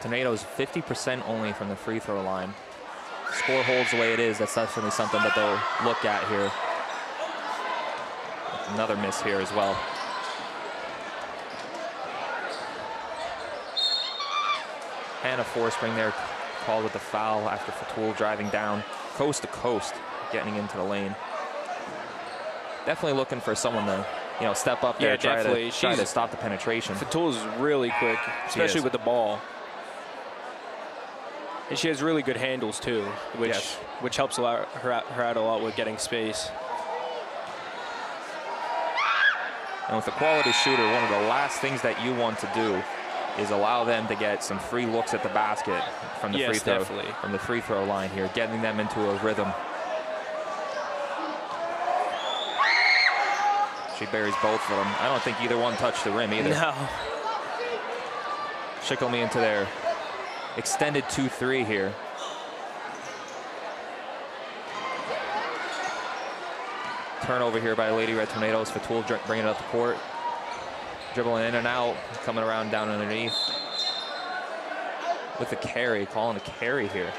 Tornadoes 50% only from the free throw line. Score holds the way it is. That's definitely something that they'll look at here. Another miss here as well. Hannah Forspring there called with the foul after Fatul driving down coast to coast, getting into the lane. Definitely looking for someone to, step up there,
Yeah, definitely.
try to stop the penetration.
Fatul's really quick, especially with the ball. And she has really good handles too, which helps her out a lot with getting space.
And with a quality shooter, one of the last things that you want to do is allow them to get some free looks at the basket from the free throw line here, getting them into a rhythm. She buries both of them. I don't think either one touched the rim either.
No.
Shikellamy into their extended 2-3 here. Turnover here by Lady Red Tornadoes. Fatul bringing it up the court. Dribbling in and out, coming around down underneath. With the carry, calling a carry here.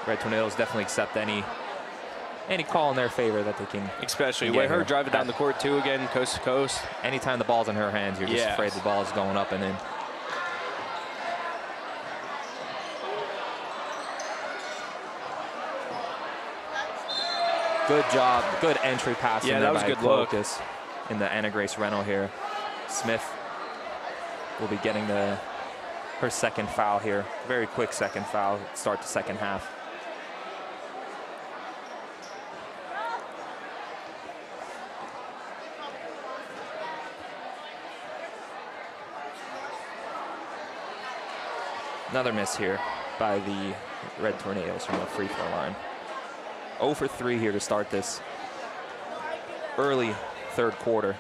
Red Tornadoes definitely accept any call in their favor that they can.
Especially with her driving down the court too again, coast to coast.
Anytime the ball's in her hands, you're just afraid the ball is going up and in. Good job, good entry pass.
Yeah, that was a good look.
In the Anna Grace Reno here. Smith will be getting her second foul here. Very quick second foul, start the second half. Another miss here by the Red Tornadoes from the free throw line. 0 for 3 here to start this early third quarter.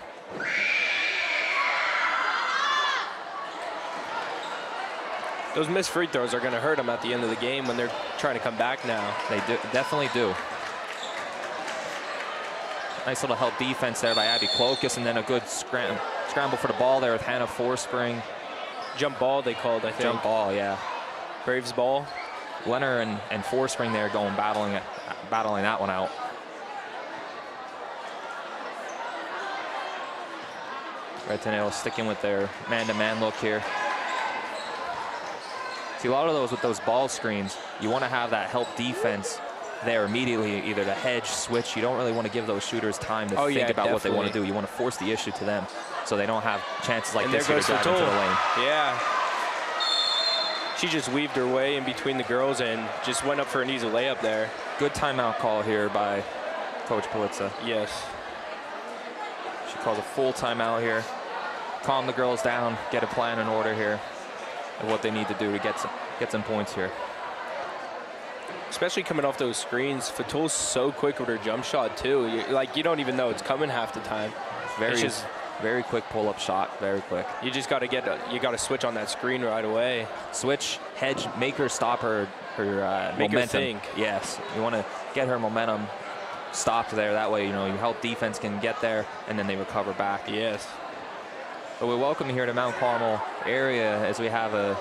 Those missed free throws are going to hurt them at the end of the game when they're trying to come back now.
They definitely do. Nice little help defense there by Abby Clokus, and then a good scramble for the ball there with Hannah Forspring.
Jump ball they called, I think.
Jump ball, yeah.
Braves ball.
Leonard and Forspring there going battling that one out. Red Tornadoes sticking with their man-to-man look here. See, a lot of those with those ball screens, you want to have that help defense there immediately, either to hedge, switch. You don't really want to give those shooters time to think about what they want to do. You want to force the issue to them so they don't have chances like this here to drive into the lane.
Yeah. She just weaved her way in between the girls and just went up for an easy layup there.
Good timeout call here by Coach Politza.
Yes.
She calls a full timeout here. Calm the girls down, get a plan in order here of what they need to do to get some points here.
Especially coming off those screens, Fatul's so quick with her jump shot too. You don't even know it's coming half the time.
Very quick pull-up shot, very quick.
You just got to switch on that screen right away.
Switch, hedge, make her stop her momentum.
Her think.
Yes, you want to get her momentum stopped there. That way, your help defense can get there and then they recover back.
Yes.
But we welcome you here to Mount Carmel area as we have a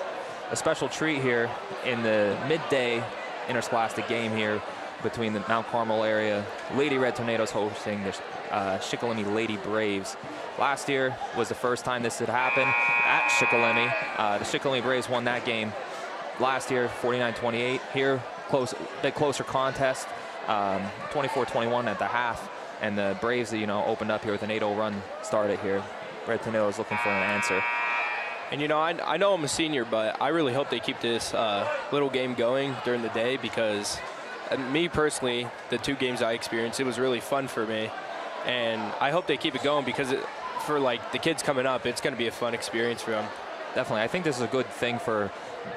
special treat here in the midday interscholastic game here between the Mount Carmel area. Lady Red Tornadoes hosting the Shikellamy Lady Braves. Last year was the first time this had happened at Shikellamy. The Shikellamy Braves won that game last year, 49-28. Here, bit closer contest, 24-21 at the half. And the Braves, opened up here with an 8-0 run started here. Red Tornadoes looking for an answer.
And I know I'm a senior, but I really hope they keep this little game going during the day because me personally, the 2 games I experienced, it was really fun for me. And I hope they keep it going because for the kids coming up, it's going to be a fun experience for them.
Definitely. I think this is a good thing for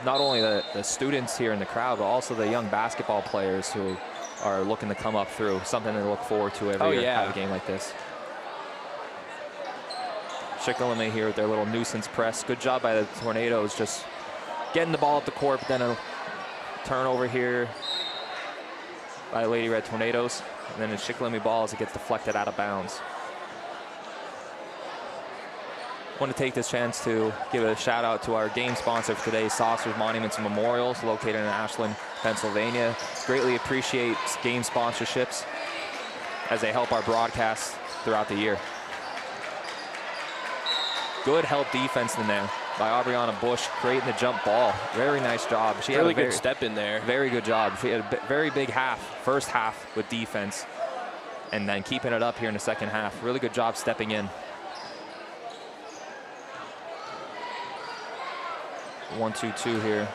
not only the students here in the crowd, but also the young basketball players who are looking to come up through. Something to look forward to every year, have a game like this. Shikellamy here with their little nuisance press. Good job by the Tornadoes just getting the ball up the court, but then a turnover here by Lady Red Tornadoes. And then a Shikellamy ball as it gets deflected out of bounds. Want to take this chance to give a shout out to our game sponsor for today, Saucers Monuments and Memorials, located in Ashland, Pennsylvania. Greatly appreciate game sponsorships as they help our broadcasts throughout the year. Good help defense in there by Aubriana Bush, creating the jump ball. Very nice job. She
Really
had a
good step in there.
Very good job. She had a very big first half with defense, and then keeping it up here in the second half. Really good job stepping in. 1-2-2 here.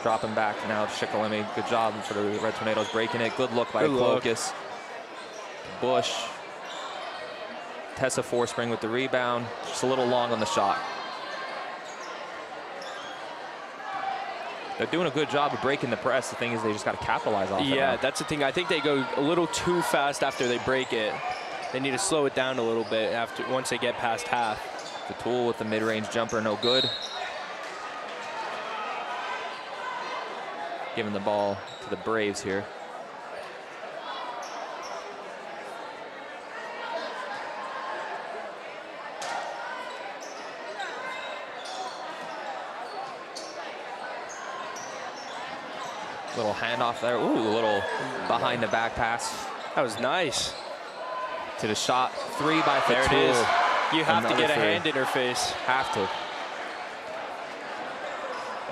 Dropping back now to Shikellamy. Good job for the Red Tornadoes breaking it. Good look by Cloacus. Bush. Tessa Forspring with the rebound. Just a little long on the shot. They're doing a good job of breaking the press. The thing is, they just got to capitalize off it.
Yeah, that's the thing. I think they go a little too fast after they break it. They need to slow it down a little bit once they get past half.
The Tool with the mid-range jumper, no good. Giving the ball to the Braves here. Little handoff there. Ooh, a little behind the back pass.
That was nice.
To the shot. 3 by
There
Fatul.
it is. You have to get a
3.
hand in her face.
Have to.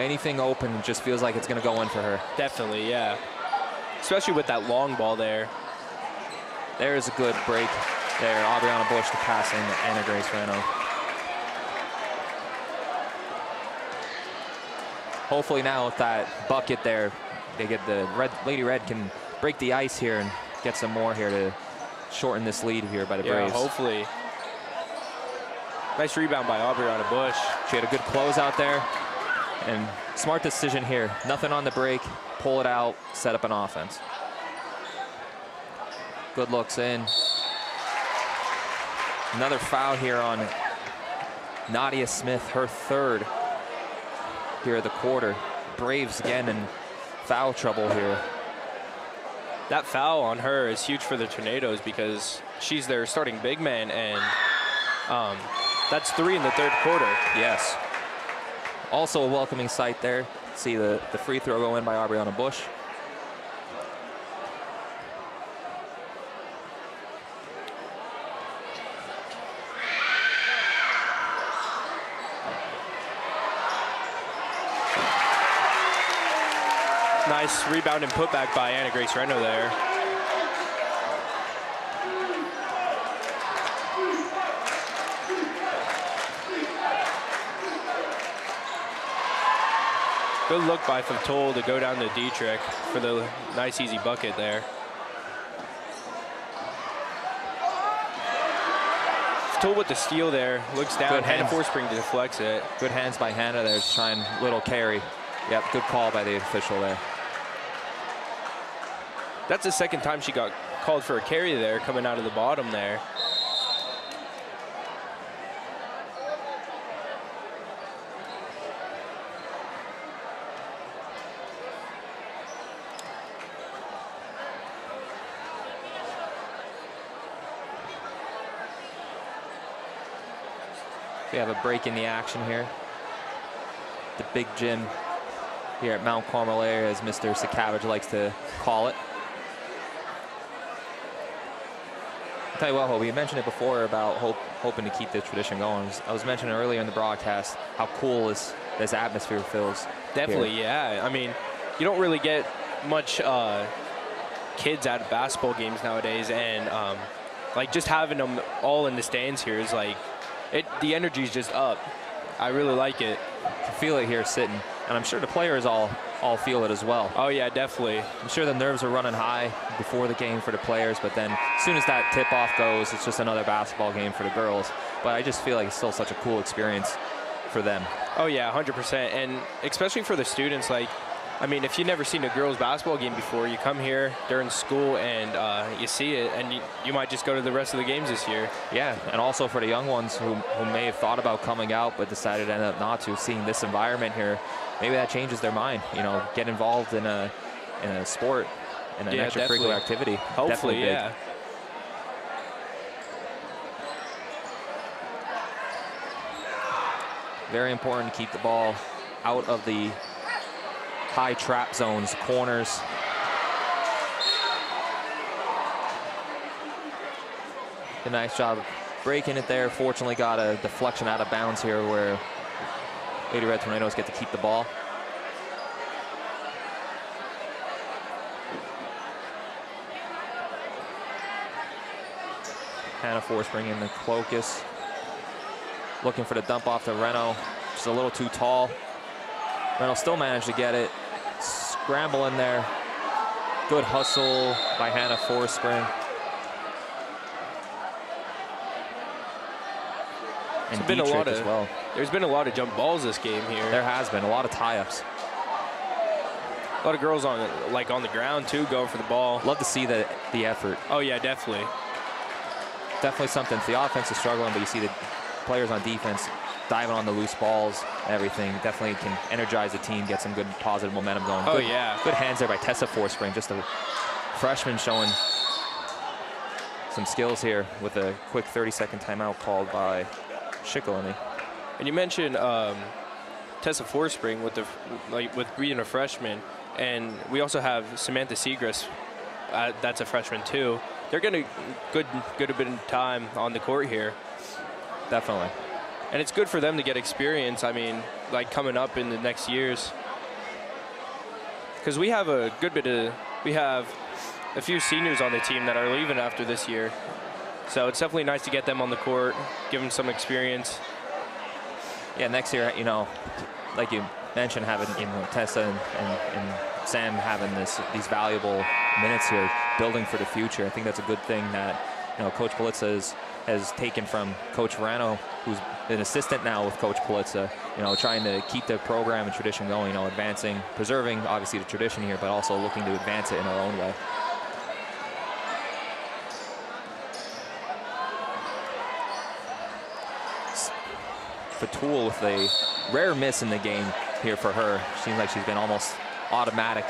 Anything open just feels like it's going to go in for her.
Definitely, yeah. Especially with that long ball there.
There's a good break there. Aubriana Bush to pass in Anna Grace Reno. Hopefully now with that bucket there, they get the Lady Red can break the ice here and get some more here to shorten this lead here by the Braves.
Hopefully. Nice rebound by Aubriana Bush.
She had a good close out there. And smart decision here. Nothing on the break. Pull it out. Set up an offense. Good looks in. Another foul here on Nadia Smith, her 3rd here at the quarter. Braves again in foul trouble here.
That foul on her is huge for the Tornadoes because she's their starting big man, and that's 3 in the 3rd quarter.
Yes. Also a welcoming sight there. See the free throw go in by Aubriana Bush.
Nice rebound and putback by Anna Grace Reno there. Good look by Fatul to go down to Dietrich for the nice easy bucket there. Fatul with the steal there, looks down, Hannah Forspring deflects it.
Good hands by Hannah there, just trying little carry. Yep, good call by the official there.
That's the 2nd time she got called for a carry there, coming out of the bottom there.
We have a break in the action here. The big gym here at Mount Carmel area, as Mr. Sakavage likes to call it. I'll tell you what, Hobie, you mentioned it before about hoping to keep this tradition going. I was mentioning earlier in the broadcast how cool this atmosphere feels.
Definitely,
here.
yeah. I mean, you don't really get much kids at basketball games nowadays, and like just having them all in the stands here is like, the energy's just up. I really like it.
I feel it here sitting, and I'm sure the players all feel it as well.
Oh yeah, definitely.
I'm sure the nerves are running high before the game for the players, but then as soon as that tip-off goes, it's just another basketball game for the girls. But I just feel like it's still such a cool experience for them.
Oh yeah, 100%, and especially for the students. Like, I mean, if you've never seen a girls basketball game before, you come here during school and you see it, and you might just go to the rest of the games this year.
Yeah, and also for the young ones who may have thought about coming out but decided to end up not to, seeing this environment here, maybe that changes their mind. You know, get involved in a sport, in an extracurricular activity.
Hopefully, yeah.
Very important to keep the ball out of the high trap zones, corners. A nice job breaking it there. Fortunately got a deflection out of bounds here where Lady Red Tornadoes get to keep the ball. Hannah Force bringing in the Cloacus. Looking for the dump off to Reno. Just a little too tall. Reno still managed to get it. Scramble in there. Good hustle by Hannah Forspring. And Dietrich as well.
There's been a lot of jump balls this game here.
There has been a lot of tie-ups.
A lot of girls on the ground too, going for the ball.
Love to see the effort.
Oh yeah, definitely.
Definitely something. If the offense is struggling, but you see the players on defense diving on the loose balls, everything. Definitely can energize the team, get some good positive momentum going.
Oh
good,
yeah.
Good hands there by Tessa Forspring. Just a freshman showing some skills here with a quick 30-second timeout called by Shikellamy.
And you mentioned Tessa Forspring with being a freshman, and we also have Samantha Segrist. That's a freshman too. They're getting a good bit of time on the court here.
Definitely.
And it's good for them to get experience. I mean, like coming up in the next years, because we have a few seniors on the team that are leaving after this year. So it's definitely nice to get them on the court, give them some experience.
Yeah, next year, you know, like you mentioned, having Tessa and Sam having these valuable minutes here, building for the future. I think that's a good thing that, you know, Coach Politza has taken from Coach Verano, who's an assistant now with Coach Politza, you know, trying to keep the program and tradition going, you know, advancing, preserving obviously the tradition here, but also looking to advance it in our own way. Fatul with a rare miss in the game here for her. Seems like she's been almost automatic.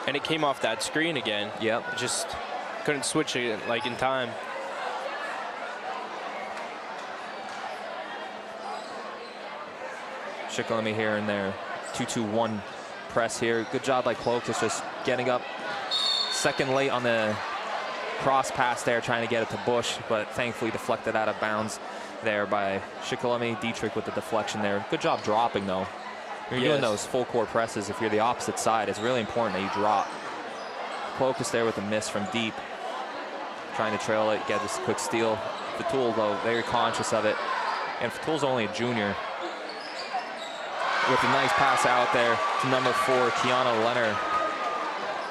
And it came off that screen again.
Yep.
Just couldn't switch it like in time.
Shikellamy here in their 2-2-1 press here. Good job by Cloacus, just getting up second late on the cross pass there, trying to get it to Bush, but thankfully deflected out of bounds there by Shikellamy. Dietrich with the deflection there. Good job dropping though. You're doing those full court presses. If you're the opposite side, it's really important that you drop. Cloacus there with a miss from deep. Trying to trail it, get this quick steal. Fatul though, very conscious of it. And Fatul's only a junior. With a nice pass out there to number 4, Kiana Leonard,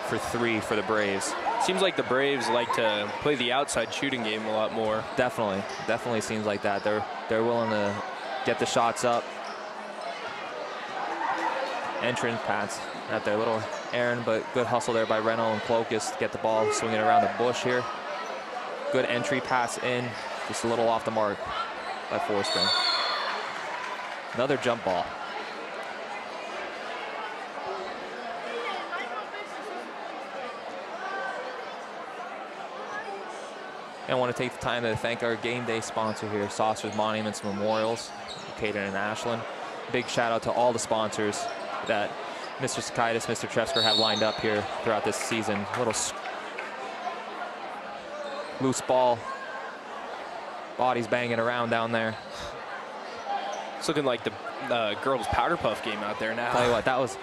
for 3 for the Braves.
Seems like the Braves like to play the outside shooting game a lot more.
Definitely seems like that. They're willing to get the shots up. Entrance pass out there, little errand, but good hustle there by Reno and Cloacus to get the ball swinging around the bush here. Good entry pass in, just a little off the mark by Forspring. Another jump ball. I want to take the time to thank our game day sponsor here, Saucers Monuments Memorials, located in Ashland. Big shout out to all the sponsors that Mr. Sakaitis, Mr. Tresker have lined up here throughout this season. Little loose ball, bodies banging around down there.
It's looking like the girls' powder puff game out there now.
Tell you what, that was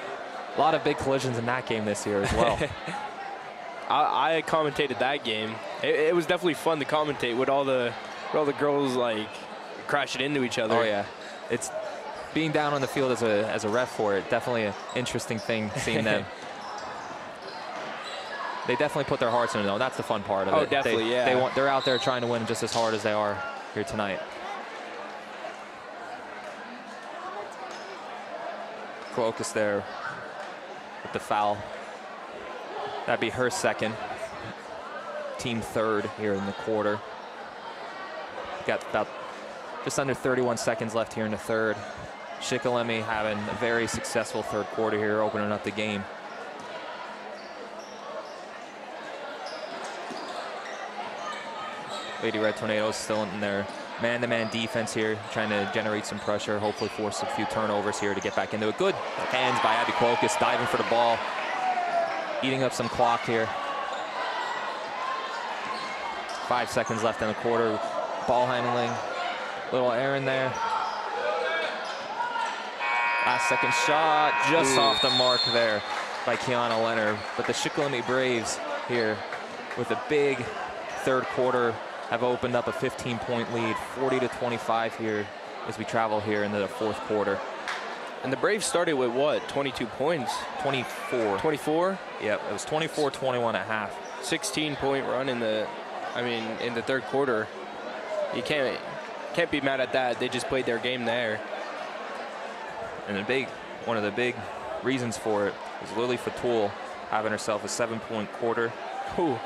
a lot of big collisions in that game this year as well.
I commentated that game. It was definitely fun to commentate with all the girls like crashing into each other.
Oh yeah, it's being down on the field as a ref for it. Definitely an interesting thing seeing them. They definitely put their hearts into it though. That's the fun part of it.
Oh, definitely, yeah.
They're out there trying to win just as hard as they are here tonight. Cloacus there with the foul. That'd be her second. Team third here in the quarter. Got about just under 31 seconds left here in the third. Shikellamy having a very successful third quarter here, opening up the game. Lady Red Tornadoes still in their man-to-man defense here, trying to generate some pressure, hopefully force a few turnovers here to get back into it. Good hands by Abby Cloacus, diving for the ball, eating up some clock here. 5 seconds left in the quarter. Ball handling, little errand there. Last second shot, just off the mark there by Kiana Leonard. But the Shikellamy Braves here with a big third quarter have opened up a 15-point lead, 40-25 here as we travel here into the fourth quarter.
And the Braves started with what, 22 points?
24.
24?
Yep, it was 24-21 at half.
16-point run in the third quarter. You can't be mad at that. They just played their game there.
And one of the big reasons for it is Lily Fatul having herself a 7-point quarter.
Ooh.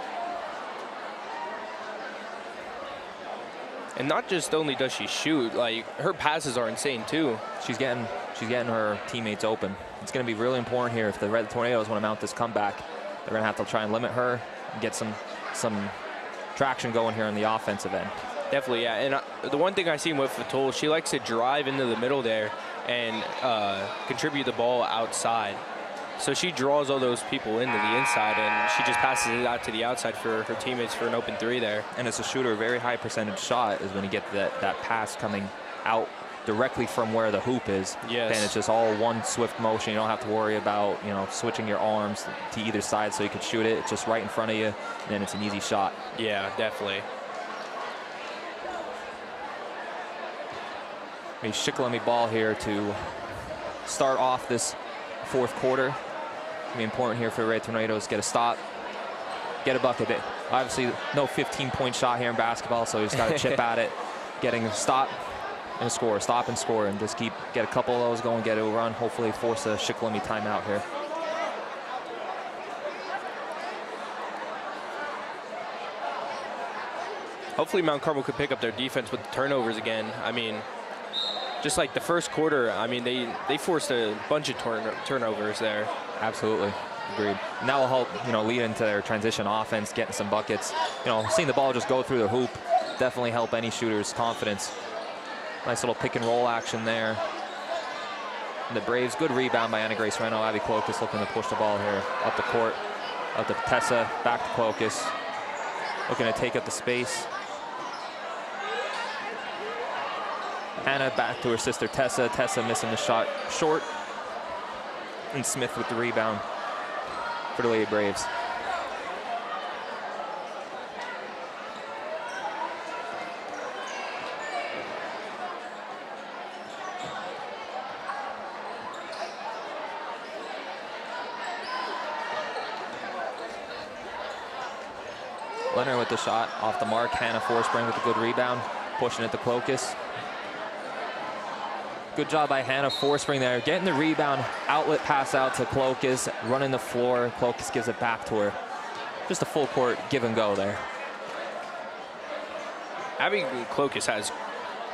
And not just only does she shoot, like her passes are insane too.
She's getting her teammates open. It's going to be really important here if the Red Tornadoes want to mount this comeback. They're going to have to try and limit her and get some traction going here on the offensive end.
Definitely, yeah. And the one thing I've seen with Fatul, she likes to drive into the middle there and contribute the ball outside. So she draws all those people into the inside, and she just passes it out to the outside for her teammates for an open three there.
And as a shooter, a very high percentage shot is when you get that pass coming out directly from where the hoop is.
Yes.
And it's just all one swift motion. You don't have to worry about, switching your arms to either side so you can shoot it. It's just right in front of you, and then it's an easy shot.
Yeah, definitely.
A Shikellamy ball here to start off this fourth quarter. It'll be important here for the Red Tornadoes. Get a stop, get a bucket. Obviously, no 15-point shot here in basketball, so you just got to chip at it, getting a stop and a score, stop and score, and just get a couple of those going, get a run, hopefully force a Shikellamy timeout here.
Hopefully Mount Carmel could pick up their defense with the turnovers again. I mean, just like the first quarter, I mean, they forced a bunch of turnovers there.
Absolutely, agreed. And that will help, lead into their transition offense, getting some buckets. Seeing the ball just go through the hoop definitely help any shooter's confidence. Nice little pick and roll action there. And the Braves, good rebound by Anna Grace Reno. Abby Cloacus looking to push the ball here up the court. Out to Tessa, back to Cloacus. Looking to take up the space. Hannah back to her sister Tessa. Tessa missing the shot short. And Smith with the rebound for the Lady Braves. Leonard with the shot off the mark. Hannah Forspring with a good rebound, pushing it to Cloacus. Good job by Hannah Forspring there, getting the rebound, outlet pass out to Cloacus, running the floor. Cloacus gives it back to her. Just a full court give and go there.
Abby Cloacus has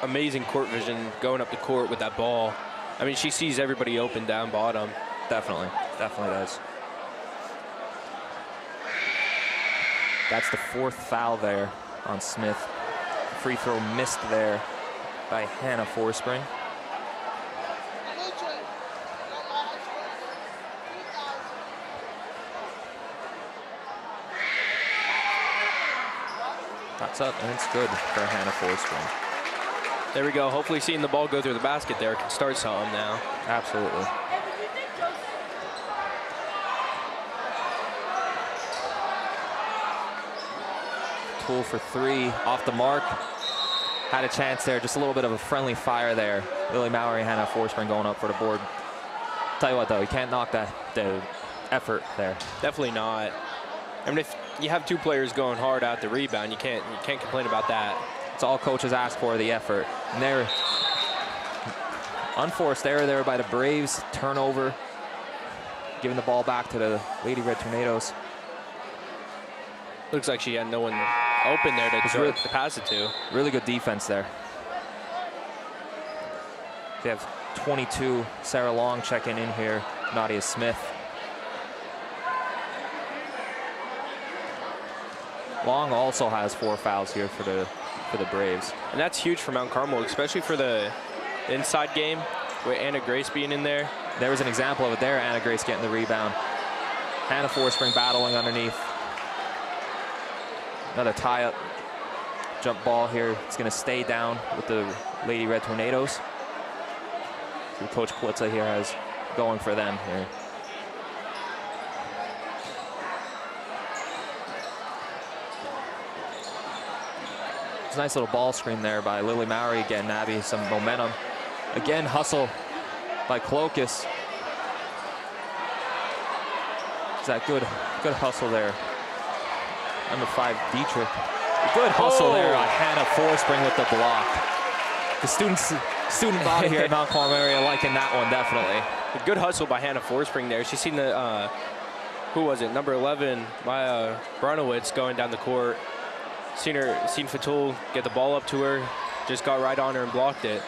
amazing court vision going up the court with that ball. I mean, she sees everybody open down bottom.
Definitely does. That's the fourth foul there on Smith. Free throw missed there by Hannah Forspring. That's up, and it's good for Hannah Forspring.
There we go. Hopefully seeing the ball go through the basket there can start something now.
Absolutely. Tool for three, off the mark. Had a chance there, just a little bit of a friendly fire there. Lily Mowry, Hannah Forspring going up for the board. Tell you what though, you can't knock the effort there.
Definitely not. I mean, if you have two players going hard out the rebound, you can't complain about that.
It's all coaches ask for, the effort. And there, unforced error there by the Braves. Turnover, giving the ball back to the Lady Red Tornadoes.
Looks like she had no one open there to pass it to.
Really good defense there. They have 22. Sarah Long checking in here. Nadia Smith. Long also has 4 fouls here for the Braves.
And that's huge for Mount Carmel, especially for the inside game with Anna Grace being in there.
There was an example of it there. Anna Grace getting the rebound. Hannah Forspring battling underneath. Another tie-up jump ball here. It's going to stay down with the Lady Red Tornadoes. who Coach Plitza here has going for them here. It's a nice little ball screen there by Lily Mowry, getting Abby some momentum. Again, hustle by Cloacus. Is that good hustle there. Number 5, Dietrich. Good hustle there on Hannah Forspring with the block. The student body here at Mount Carmel area liking that one, definitely.
A good hustle by Hannah Forspring there. She's seen the, who was it, number 11, Maya Bronowitz going down the court. Seen Fatul get the ball up to her, just got right on her and blocked it.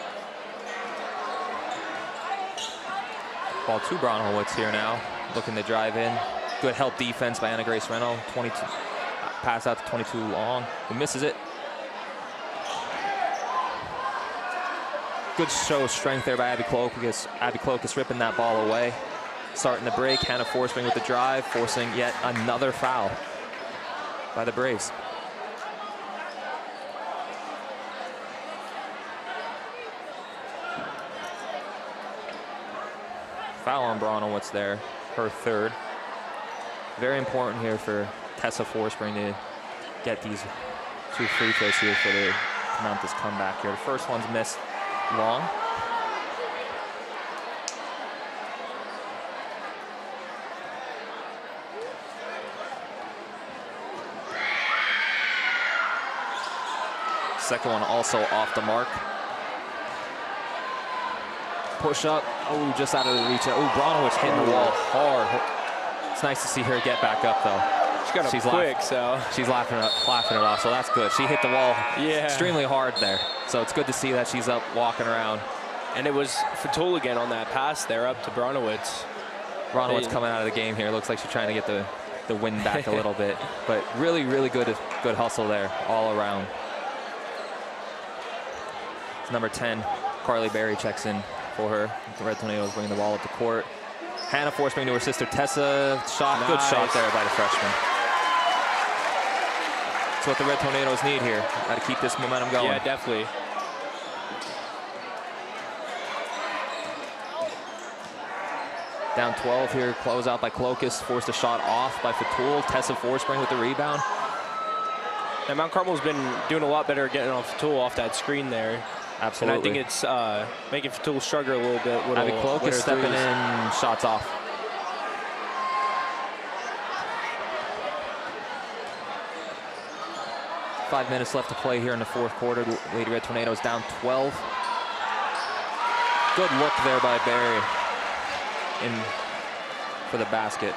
Ball to Bronowitz here now, looking to drive in. Good help defense by Anna Grace Reno. 22, pass out to 22 long, who misses it. Good show of strength there by Abby Cloacus. Abby Cloacus ripping that ball away. Starting the break, Hannah Forspring with the drive, forcing yet another foul by the Braves. Foul on Bronowitz there, her 3rd. Very important here for Tessa Forspring to get these 2 free throws here for the to mount this comeback here. The first one's missed long. Second one also off the mark. Push up. Oh, just out of the reach. Oh, Bronowitz hitting the wall hard. It's nice to see her get back up, though.
She's quick, so
she's laughing it off. So that's good. She hit the wall extremely hard there. So it's good to see that she's up walking around.
And it was Fatul again on that pass there up to Bronowitz.
Bronowitz coming out of the game here. Looks like she's trying to get the wind back a little bit. But really, really good hustle there all around. It's number 10, Carly Berry checks in for her. The Red Tornadoes bringing the ball up the court. Hannah Forspring to her sister Tessa. Shot, nice. Good shot there by the freshman. That's what the Red Tornadoes need here. Got to keep this momentum going.
Yeah, definitely.
Down 12 here, close out by Cloacus. Forced a shot off by Fatul. Tessa Forspring with the rebound.
And Mount Carmel's been doing a lot better getting off Fatul off that screen there.
Absolutely.
And I think it's making Fatul struggle a little bit.
Abby Cloacus stepping in, shots off. Five minutes left to play here in the 4th quarter. Lady Red Tornadoes down 12. Good look there by Barry in for the basket.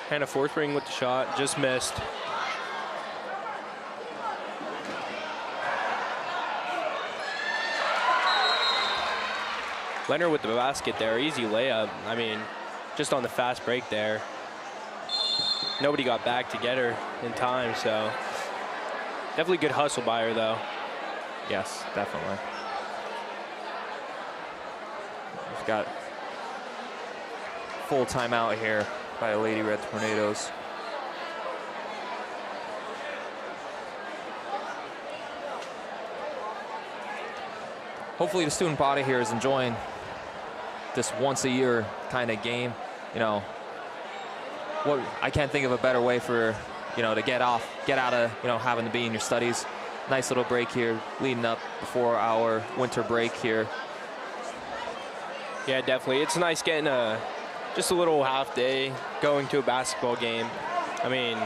Hannah Forspring with the shot, just missed. Leonard with the basket there, easy layup. I mean, just on the fast break there. Nobody got back to get her in time, so definitely good hustle by her, though.
Yes, definitely. We've got full timeout here by the Lady Red Tornadoes. Hopefully the student body here is enjoying this once a year kind of game. You know, I can't think of a better way for, you know, to get out of, you know, having to be in your studies. Nice little break here leading up before our winter break here.
Yeah, definitely. It's nice getting just a little half day going to a basketball game. I mean,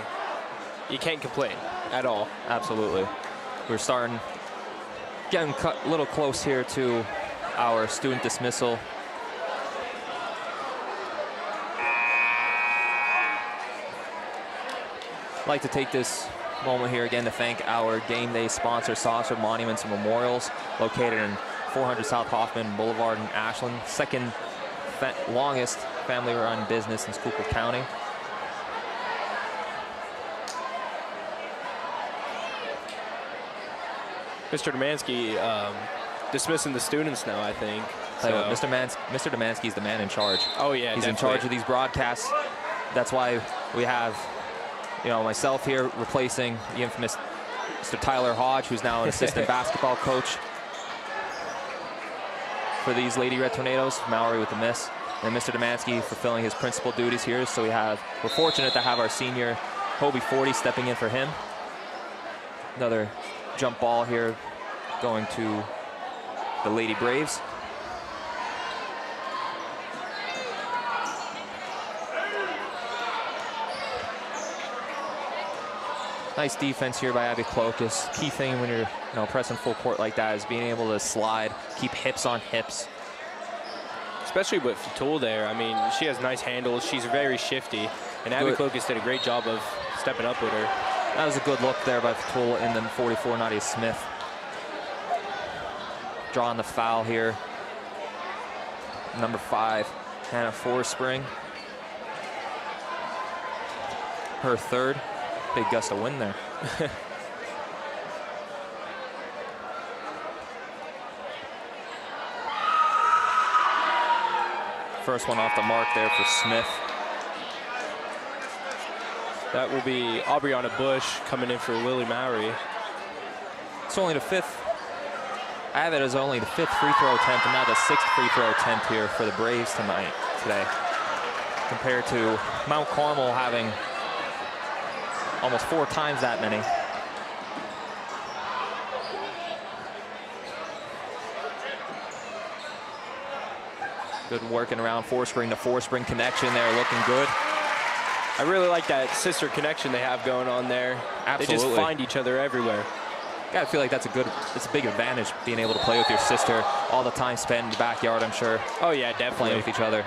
you can't complain at all.
Absolutely. We're getting a little close here to our student dismissal. I'd like to take this moment here again to thank our game day sponsor, Saucer Monuments and Memorials, located in 400 South Hoffman Boulevard in Ashland, second longest family-run business in Schuylkill County.
Mr. Demansky dismissing the students now, I think. So.
Mr. Demansky is the man in charge.
Oh, yeah,
He's in charge of these broadcasts. That's why we have, you know, myself here replacing the infamous Mr. Tyler Hodge, who's now an assistant basketball coach. for these Lady Red Tornadoes. Mallory with the miss. And Mr. Demansky fulfilling his principal duties here. So we're fortunate to have our senior Hobie 40 stepping in for him. Another jump ball here going to the Lady Braves. Nice defense here by Abby Clokus. Key thing when you're pressing full court like that is being able to slide, keep hips on hips.
Especially with Fatul there. I mean, she has nice handles. She's very shifty. And Abby Clokus did a great job of stepping up with her.
That was a good look there by Fatul, and then 44, Nadia Smith. Drawing the foul here. Number 5, Hannah Forspring. Her third. Big gust of wind there. First one off the mark there for Smith.
That will be Aubriana Bush coming in for Lily Mowry.
It's only the 5th. I have it as only the 5th free throw attempt, and now the 6th free throw attempt here for the Braves today. Compared to Mount Carmel having almost 4 times that many. Good working around Forspring to Forspring connection there, looking good.
I really like that sister connection they have going on there.
Absolutely.
They just find each other everywhere.
Gotta feel like it's a big advantage being able to play with your sister all the time spent in the backyard, I'm sure.
Oh yeah, definitely.
Playing with each other.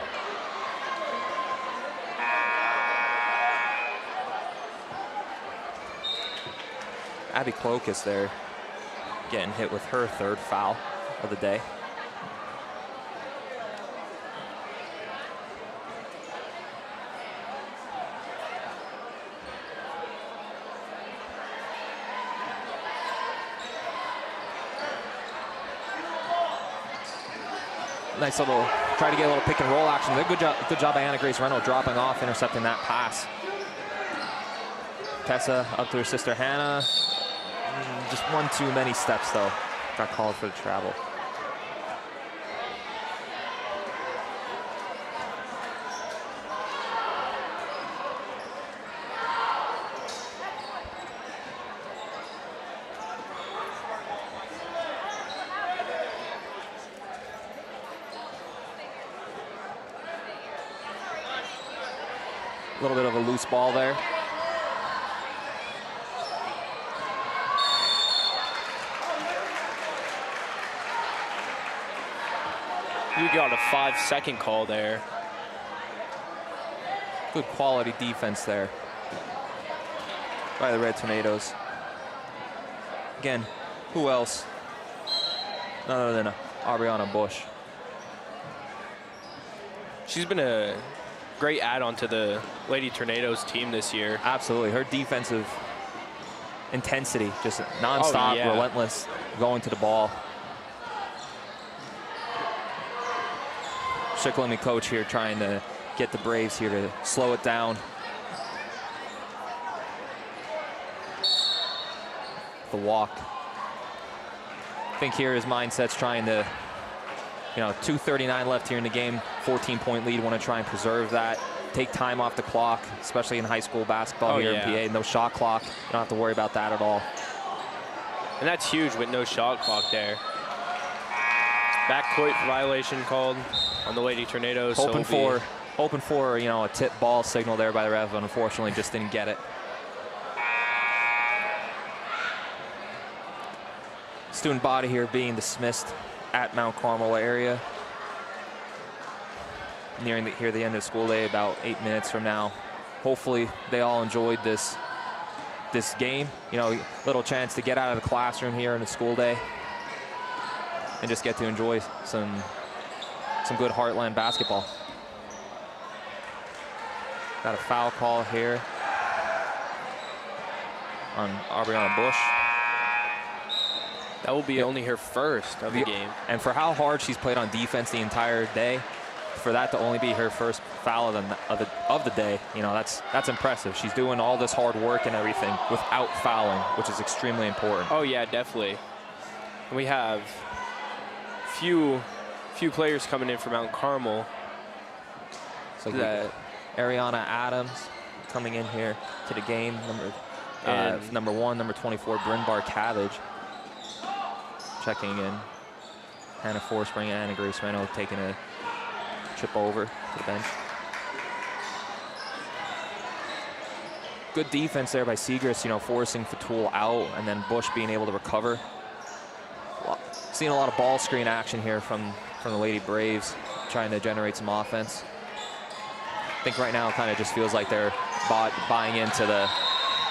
Abby Clokus there getting hit with her 3rd foul of the day. Nice little, try to get a little pick and roll action. Good job by Anna Grace Reynolds dropping off, intercepting that pass. Tessa up to her sister Hannah. Just one too many steps though. Got called for the travel. A little bit of a loose ball there.
You got a 5-second call there.
Good quality defense there by the Red Tornadoes. Again, who else? None other than Aubriana Bush.
She's been a great add-on to the Lady Tornadoes team this year.
Absolutely. Her defensive intensity, just nonstop, relentless, going to the ball. Shikellamy coach here trying to get the Braves here to slow it down. The walk. I think here his mindset's trying to, 2:39 left here in the game, 14-point lead, want to try and preserve that. Take time off the clock, especially in high school basketball here in PA. No shot clock. You don't have to worry about that at all.
And that's huge with no shot clock there. Backcourt violation called on the Lady Tornadoes.
Hoping for a tip ball signal there by the ref, but unfortunately just didn't get it. Student body here being dismissed at Mount Carmel area. Nearing the end of the school day, about 8 minutes from now. Hopefully they all enjoyed this game. Little chance to get out of the classroom here in the school day and just get to enjoy some good Heartland basketball. Got a foul call here on Aubriana Bush.
That will be only her first of the game.
And for how hard she's played on defense the entire day, for that to only be her first foul of the day, that's impressive. She's doing all this hard work and everything without fouling, which is extremely important.
Oh yeah, definitely. We have few few players coming in from Mount Carmel.
So Ariana Adams coming in here to the game. Number 1, number 24, Brynbar Cabbage checking in. Hannah Forspring and Anna Grace Reno taking a trip over to the bench. Good defense there by Segrist, you know, forcing Fatul out, and then Bush being able to recover. Seeing a lot of ball screen action here from the Lady Braves, trying to generate some offense. I think right now it kind of just feels like they're buying into the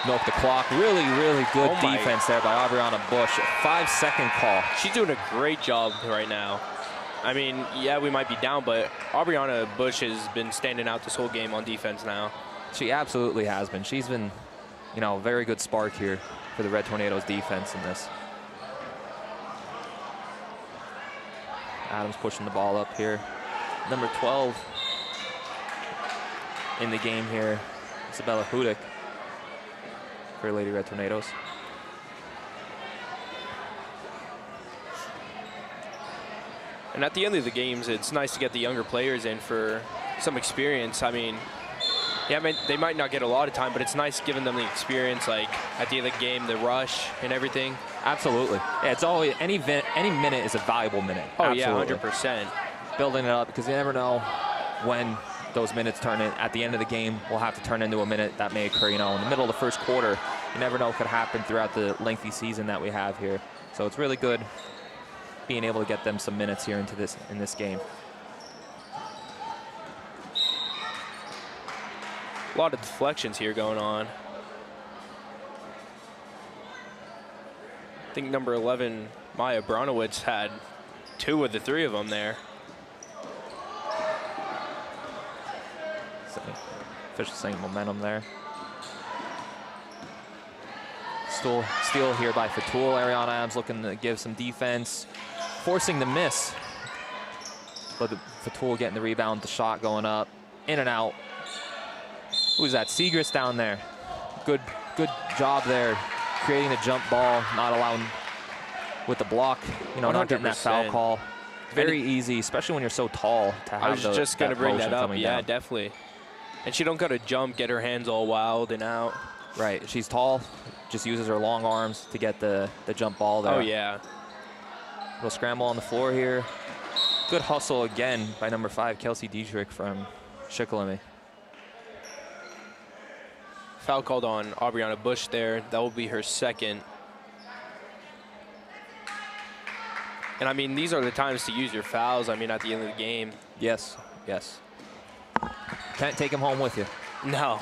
milk the clock. Really, really good defense there by Aubriana Bush. 5-second call.
She's doing a great job right now. I mean, yeah, we might be down, but Aubriana Bush has been standing out this whole game on defense now.
She absolutely has been. She's been, you know, a very good spark here for the Red Tornadoes defense in this. Adams pushing the ball up here. Number 12 in the game here, Isabella Hudick for Lady Red Tornadoes.
And at the end of the games, it's nice to get the younger players in for some experience. I mean, yeah, they might not get a lot of time, but it's nice giving them the experience, like at the end of the game, the rush and everything.
Absolutely. Yeah, it's always, any minute is a valuable minute.
Oh,
absolutely.
Yeah, 100%.
Building it up, because you never know when those minutes turn in. At the end of the game, will have to turn into a minute that may occur, you know, in the middle of the first quarter. You never know what could happen throughout the lengthy season that we have here. So it's really good being able to get them some minutes here in this game.
A lot of deflections here going on. I think number 11, Maya Bronowitz, had 2 of the 3 of them there.
Official saying momentum there. Steal here by Fatul. Ariana Adams looking to give some defense, forcing the miss. But Fatul getting the rebound, the shot going up, in and out. Who's that? Segrist down there. Good job there, creating the jump ball, not allowing with the block, you know, 100%. Not getting that foul call. Very easy, especially when you're so tall to have.
I was just going to bring that up. Yeah,
down.
Definitely. And she don't got to jump, get her hands all wild and out.
Right, she's tall, just uses her long arms to get the jump ball there.
Oh, yeah.
Little scramble on the floor here. Good hustle again by number 5, Kelsey Dietrich from Shikellamy.
Foul called on Aubriana Bush there. That will be her 2nd. And I mean, these are the times to use your fouls. I mean, at the end of the game.
Yes, yes. Can't take them home with you.
No.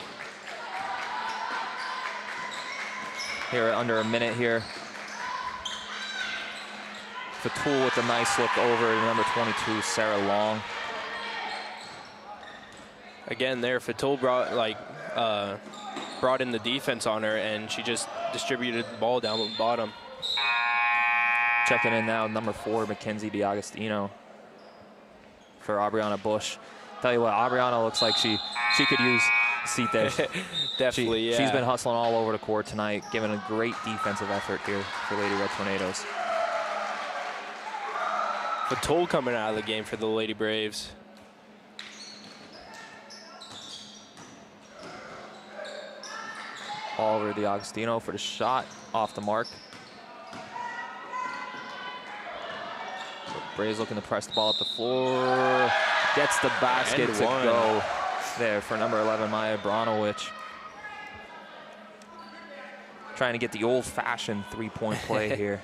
Here, under a minute here. Fatul with a nice look over number 22, Sarah Long.
Again, there, Fatul brought in the defense on her, and she just distributed the ball down the bottom.
Checking in now, number 4, Mackenzie DiAgostino for Aubriana Bush. Tell you what, Aubriana looks like she could use a seat there.
Definitely, yeah.
She's been hustling all over the court tonight, giving a great defensive effort here for Lady Red Tornadoes.
Fatul coming out of the game for the Lady Braves.
Oliver DiAgostino for the shot, off the mark. Braves looking to press the ball up the floor. Gets the basket to go there for number 11, Maya Bronowicz. Trying to get the old-fashioned three-point play here.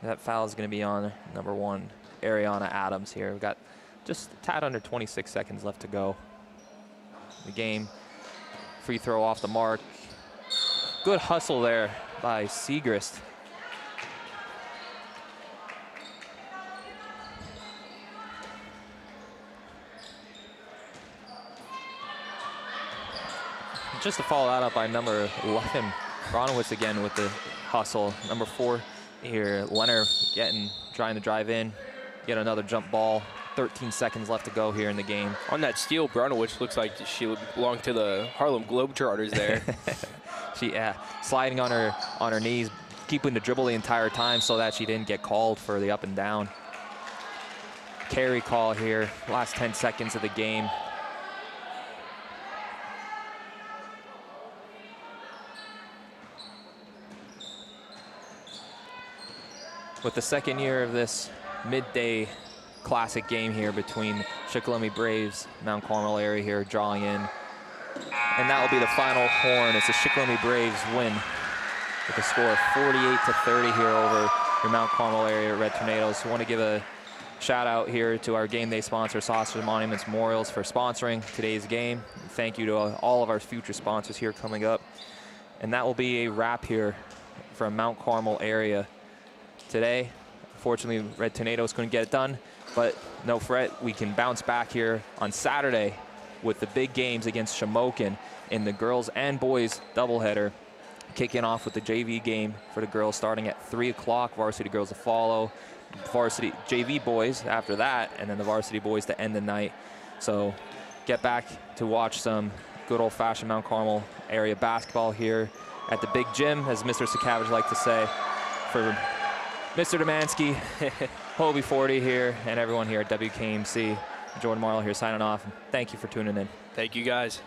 That foul is going to be on number 1, Ariana Adams here. We've got just a tad under 26 seconds left to go. The game, free throw off the mark. Good hustle there by Segrist. Just to follow that up by number 11, Bronowitz again with the hustle. Number 4 here, Leonard trying to drive in, get another jump ball. 13 seconds left to go here in the game.
On that steal, Bronowitz looks like she belonged to the Harlem Globetrotters there.
She sliding on her knees, keeping the dribble the entire time so that she didn't get called for the up and down. Carry call here, last 10 seconds of the game. With the second year of this midday classic game here between Shikellamy Braves, Mount Carmel area here drawing in. And that will be the final horn. It's the Shikellamy Braves win with a score of 48-30 here over your Mount Carmel area Red Tornadoes. We want to give a shout out here to our game day sponsor, Saucer Monuments Memorials, for sponsoring today's game. Thank you to all of our future sponsors here coming up. And that will be a wrap here from Mount Carmel area today. Unfortunately, Red Tornadoes couldn't get it done, but no fret, we can bounce back here on Saturday with the big games against Shamokin in the girls and boys doubleheader, kicking off with the JV game for the girls starting at 3 o'clock. Varsity girls to follow, varsity JV boys after that, and then the varsity boys to end the night. So get back to watch some good old-fashioned Mount Carmel area basketball here at the big gym, as Mr. Sakavage liked to say. For Mr. Demansky, Hobie 40 here, and everyone here at WKMC. Jordan Marlowe here signing off. Thank you for tuning in.
Thank you, guys.